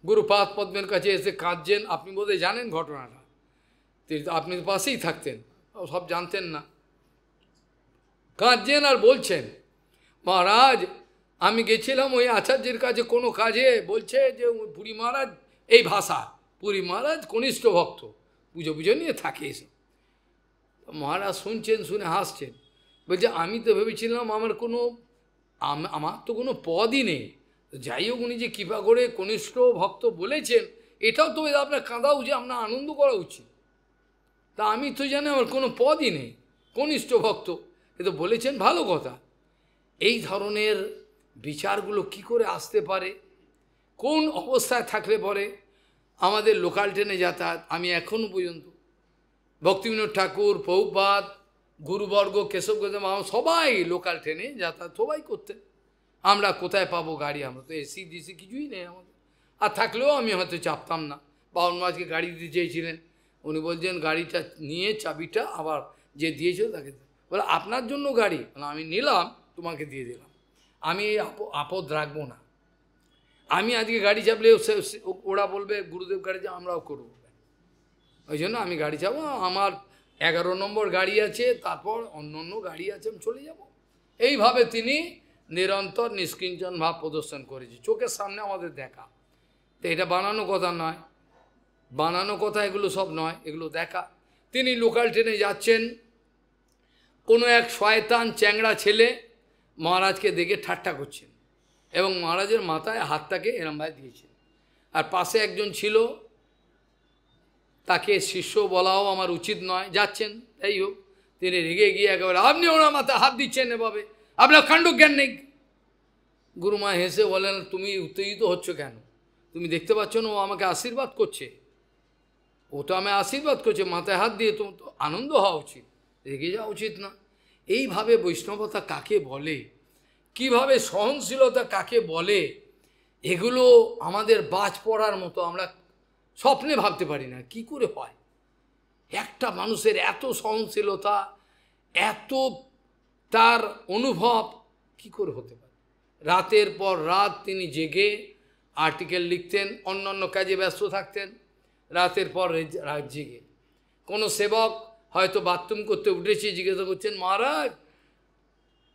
গুরুপাদ পদ্মের কাছে এসে কাঁদছেন, আপনি বোধহয় জানেন ঘটনাটা, আপনি পাশেই থাকতেন, সব জানতেন না। কাঁদছেন আর বলছেন, মহারাজ আমি গেছিলাম ওই আচার্যের কাছে কোনো কাজে, বলছে যে পুরী মহারাজ, এই ভাষা, পুরী মহারাজ কনিষ্ঠ ভক্ত, পুজো নিয়ে থাকে এসব। মহারাজ শুনছেন, শুনে হাসছেন, বলছে আমি তো ভেবেছিলাম আমার তো কোনো পদই নেই, যাই হোক উনি যে কৃপা করে কনিষ্ঠ ভক্ত বলেছেন, এটাও তো আপনার কাঁদা উচিত, আপনার আনন্দ করা উচিত। তা আমি তো জানি আমার কোনো পদই নেই, কনিষ্ঠ ভক্ত, এ তো বলেছেন ভালো কথা। এই ধরনের বিচারগুলো কি করে আসতে পারে? কোন অবস্থায় থাকলে পরে আমাদের লোকাল ট্রেনে যাতায়াত, আমি এখনও পর্যন্ত ভক্তিবিনোদ ঠাকুর, প্রভুপাদ, গুরুবর্গ, কেশব গোস্বামী সবাই লোকাল ট্রেনে যাতায়াত সবাই করতেন। আমরা কোথায় পাবো গাড়ি, আমরা তো এসি ডিসি কিছুই নেই আমাদের, আর থাকলেও আমি হয়তো চাপতাম না। বাউন মাঝকে গাড়ি দিতে চেয়েছিলেন, উনি বলছেন গাড়িটা নিয়ে চাবিটা আবার যে দিয়েছিল তাকে বলে আপনার জন্য গাড়ি, আমি নিলাম তোমাকে দিয়ে দিলাম, আমি আপদ রাখবো না। আমি আজকে গাড়ি চাপলে ওরা বলবে গুরুদেব গাড়ি যা আমরাও করবো, ওই জন্য আমি গাড়ি চাপবো। আমার 11 নম্বর গাড়ি আছে, তারপর অন্য অন্য গাড়ি আছে, আমি চলে যাব। এইভাবে তিনি নিরন্তর নিষ্কিঞ্চন ভাব প্রদর্শন করেছে, চোখের সামনে আমাদের দেখা। তো এটা বানানো কথা নয়, বানানো কথা এগুলো সব নয়, এগুলো দেখা। তিনি লোকাল ট্রেনে যাচ্ছেন, কোনো এক শয়তান চ্যাংড়া ছেলে মহারাজকে দেখে ঠাট্টা করছেন এবং মহারাজের মাথায় হাতটাকে এরমভাবে দিয়েছেন। আর পাশে একজন ছিল, তাকে শিষ্য বলাও আমার উচিত নয়, যাচ্ছেন, তাই হোক, তিনি রেগে গিয়ে একেবারে আপনি ওনার মাথায় হাত দিচ্ছেন এভাবে, আপনার কাণ্ড জ্ঞান নেই। গুরুমা হেসে বলেন তুমি উত্তেজিত হচ্ছ কেন, তুমি দেখতে পাচ্ছ না ও আমাকে আশীর্বাদ করছে, ও তো আমায় আশীর্বাদ করছে, মাথায় হাত দিয়ে তোমার তো আনন্দ হওয়া উচিত, রেগে যাওয়া উচিত না। এইভাবে বৈষ্ণবতা কাকে বলে, কিভাবে সহনশীলতা কাকে বলে, এগুলো আমাদের বাজ পড়ার মতো, আমরা স্বপ্নে ভাবতে পারি না কি করে হয়। একটা মানুষের এত সহনশীলতা, এত তার অনুভব কি করে হতে পারে। রাতের পর রাত তিনি জেগে আর্টিকেল লিখতেন, অন্যান্য কাজে ব্যস্ত থাকতেন, রাতের পর রাত জেগে। কোনো সেবক হয়তো বাথরুম করতে উঠেছে, জিজ্ঞাসা করছেন মহারাজ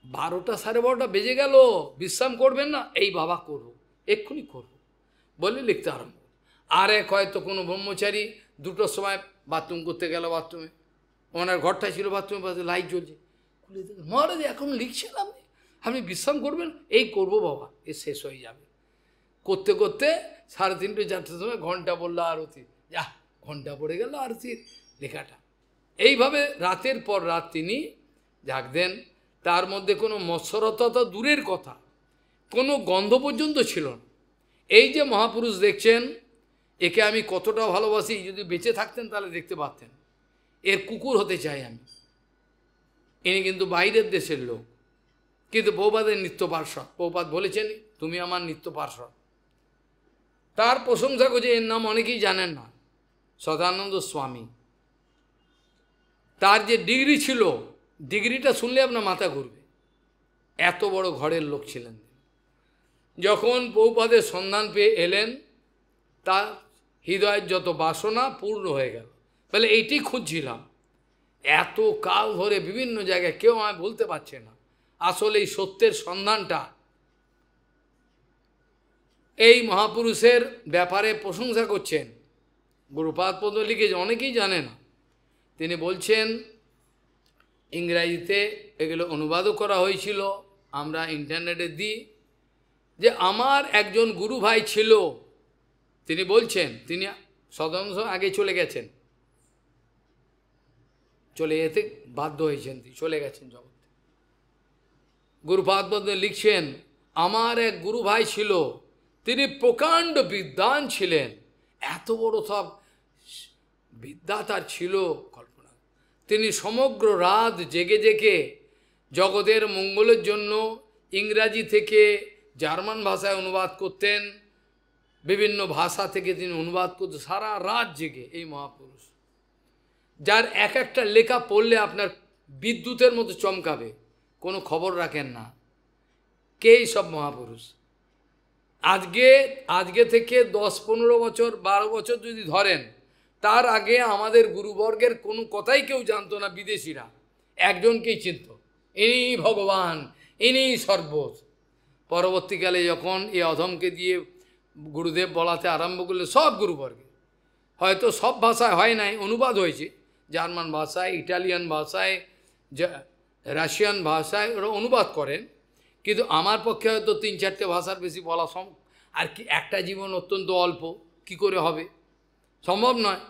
12টা 12:30 বেজে গেল, বিশ্রাম করবেন না? এই বাবা করবো, এক্ষুনি করবো বলে লিখতে আরম্ভ। আর এক হয়তো কোনো ব্রহ্মচারী 2টোর সময় বাথরুম করতে গেল, বাথরুমে ওনার ঘরটা ছিল, বাথরুমের পাশে লাইট জ্বলছে, খুলে দেখে মহারাজ এখন লিখছেন আপনি বিশ্রাম করবেন? এই করবো বাবা, এ শেষ হয়ে যাবে। করতে করতে 3:30 4টার সময় ঘন্টা বললো আরতি, যা ঘন্টা পড়ে গেল আরতির লেখাটা। এইভাবে রাতের পর রাত তিনি জাগতেন। তার মধ্যে কোনো মৎসরতা তো দূরের কথা, কোনো গন্ধ পর্যন্ত ছিল না। এই যে মহাপুরুষ দেখছেন, একে আমি কতটা ভালোবাসি, যদি বেঁচে থাকতেন তাহলে দেখতে পারতেন। এর কুকুর হতে চাই আমি। ইনি কিন্তু বাইরের দেশের লোক, কিন্তু প্রভুপাদের নিত্য পার্ষদ। প্রভুপাদ বলেছেন তুমি আমার নিত্য পার্ষদ। তার প্রশংসা করছে, এর নাম অনেকেই জানেন না, সদানন্দ স্বামী। তার যে ডিগ্রি ছিল, ডিগ্রিটা শুনলে আপনার মাথা ঘুরবে, এত বড় ঘরের লোক ছিলেন। যখন প্রভুপাদের সন্ধান পেয়ে এলেন, তার হৃদয়ের যত বাসনা পূর্ণ হয়ে গেল। বলে এইটি খুঁজছিলাম এত কাল ধরে বিভিন্ন জায়গায়, কেউ আমায় বলতে পারছে না আসলে এই সত্যের সন্ধানটা। এই মহাপুরুষের ব্যাপারে প্রশংসা করছেন। গুরুপাদ পদ লিখেছে, অনেকেই জানে না। তিনি বলছেন, ইংরাজিতে এগুলো অনুবাদও করা হয়েছিল, আমরা ইন্টারনেটে দিই, যে আমার একজন গুরু ভাই ছিল। তিনি বলছেন, তিনি শতাংশ আগে চলে গেছেন, চলে যেতে বাধ্য হয়েছেন, চলে গেছেন জগৎ। গুরুপাদ লিখছেন, আমার এক গুরু ভাই ছিল, তিনি প্রকাণ্ড বিদ্বান ছিলেন, এত বড় সব বিদ্যা তার ছিল কল্পনা। তিনি সমগ্র রাত জেগে জেগে জগতের মঙ্গলের জন্য ইংরাজি থেকে জার্মান ভাষায় অনুবাদ করতেন, বিভিন্ন ভাষা থেকে তিনি অনুবাদ করতেন সারা রাত জেগে। এই মহাপুরুষ, যার এক একটা লেখা পড়লে আপনার বিদ্যুতের মতো চমকাবে, কোনো খবর রাখেন না। কে সব মহাপুরুষ? আজকে থেকে 10-15 বছর 12 বছর যদি ধরেন, তার আগে আমাদের গুরুবর্গের কোনো কথাই কেউ জানতো না। বিদেশিরা একজনকেই চিনত, ইনি ভগবান, ইনি সর্বস্ব। পরবর্তীকালে যখন এই অধমকে দিয়ে গুরুদেব বলাতে আরম্ভ করলে, সব গুরুবর্গে, হয়তো সব ভাষায় হয় নাই, অনুবাদ হয়েছে, জার্মান ভাষায়, ইটালিয়ান ভাষায়, রাশিয়ান ভাষায় ওরা অনুবাদ করেন, কিন্তু আমার পক্ষে হয়তো 3-4টে ভাষার বেশি বলা সম্ভব। আর কি, একটা জীবন অত্যন্ত অল্প, কি করে হবে, সম্ভব নয়।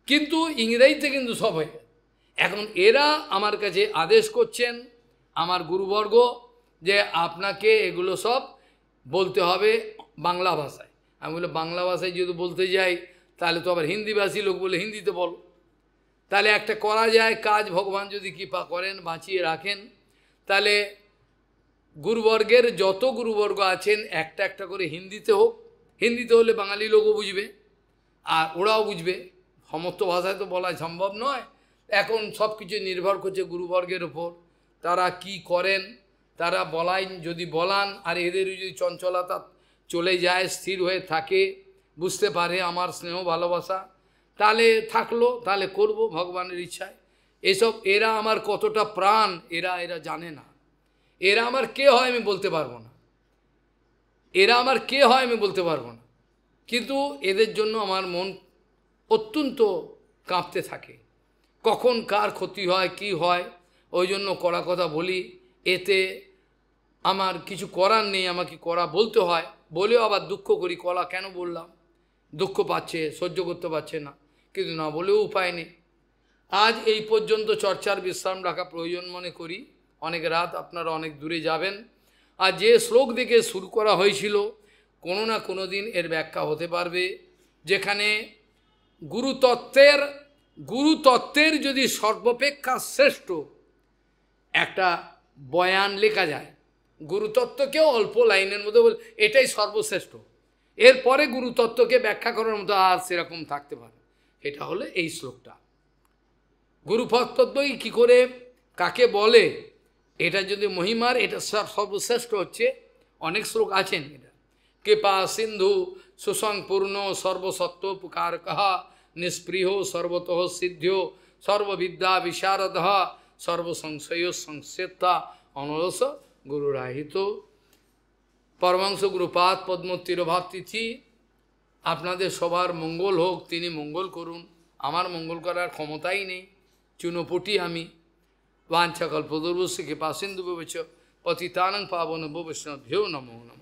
কিন্তু ইংরেজিতে কিন্তু সব হয়ে গেছে। এখন এরা আমার কাছে আদেশ করছেন, আমার গুরুবর্গ, যে আপনাকে এগুলো সব বলতে হবে বাংলা ভাষায়। আমি বলে বাংলা ভাষায় যদি বলতে যাই তাহলে তো আবার হিন্দিভাষী লোক বলে হিন্দিতে বলো। তাহলে একটা করা যায় কাজ, ভগবান যদি কৃপা করেন বাঁচিয়ে রাখেন, তাহলে গুরুবর্গের যত গুরুবর্গ আছেন একটা একটা করে হিন্দিতে হোক, হিন্দিতে হলে বাঙালি লোকও বুঝবে আর ওরাও বুঝবে। সমস্ত ভাষায় তো বলা সম্ভব নয়, এখন সব কিছু নির্ভর করছে গুরুবর্গের ওপর, তারা কি করেন, তারা বলাই যদি বলান আর এদের যদি চঞ্চলতা চলে যায়, স্থির হয়ে থাকে, বুঝতে পারে আমার স্নেহ ভালোবাসা, তাহলে থাকলো, তাহলে করব ভগবানের ইচ্ছায়। এসব এরা আমার কতটা প্রাণ এরা জানে না। এরা আমার কে হয় আমি বলতে পারবো না, এরা আমার কে হয় আমি বলতে পারবো না, কিন্তু এদের জন্য আমার মন অত্যন্ত কাঁপতে থাকে, কখন কার ক্ষতি হয় কি হয়। ওই জন্য কড়া কথা বলি, এতে আমার কিছু করার নেই, আমাকে কড়া বলতে হয়, বলেও আবার দুঃখ করি, কড়া কেন বললাম, দুঃখ পাচ্ছে, সহ্য করতে পারছে না, কিন্তু না বলেও উপায় নেই। আজ এই পর্যন্ত চর্চার বিশ্রাম রাখা প্রয়োজন মনে করি, অনেক রাত আপনারা অনেক দূরে যাবেন। আর যে শ্লোক দেখে শুরু করা হয়েছিল, কোনো না কোনো দিন এর ব্যাখ্যা হতে পারবে, যেখানে গুরুতত্ত্বের যদি সর্বাপেক্ষা শ্রেষ্ঠ একটা বয়ান লেখা যায়, গুরুতত্ত্বকেও অল্প লাইনের মধ্যে বলে এটাই সর্বশ্রেষ্ঠ, এরপরে গুরুতত্ত্বকে ব্যাখ্যা করার মতো আর সেরকম থাকতে পারে, এটা হলে এই শ্লোকটা। গুরুতত্ত্বই কী করে কাকে বলে, এটা যদি মহিমার, এটা সর্বশ্রেষ্ঠ হচ্ছে। অনেক শ্লোক আছেন, এটা কৃপা সিন্ধু সুসংপূর্ণ সর্বসত্ব পুকার কাহা নিষ্পৃহ সর্বত সিদ্ধিও সর্ববিদ্যা বিশারদ সর্বসংশয় সংসেতা অনরস গুরুরাহিত। পরমাংশ গুরুপাদ পদ্ম তিরোভাব তিথি, আপনাদের সবার মঙ্গল হোক, তিনি মঙ্গল করুন, আমার মঙ্গল করার ক্ষমতাই নেই, চুনোপটি আমি। বাঞ্ছা কল্পতরুস্য কৃপা সিন্ধু ভবেচ্ছ পতিতানং পাবন বৈষ্ণভ্যো নমো নমঃ।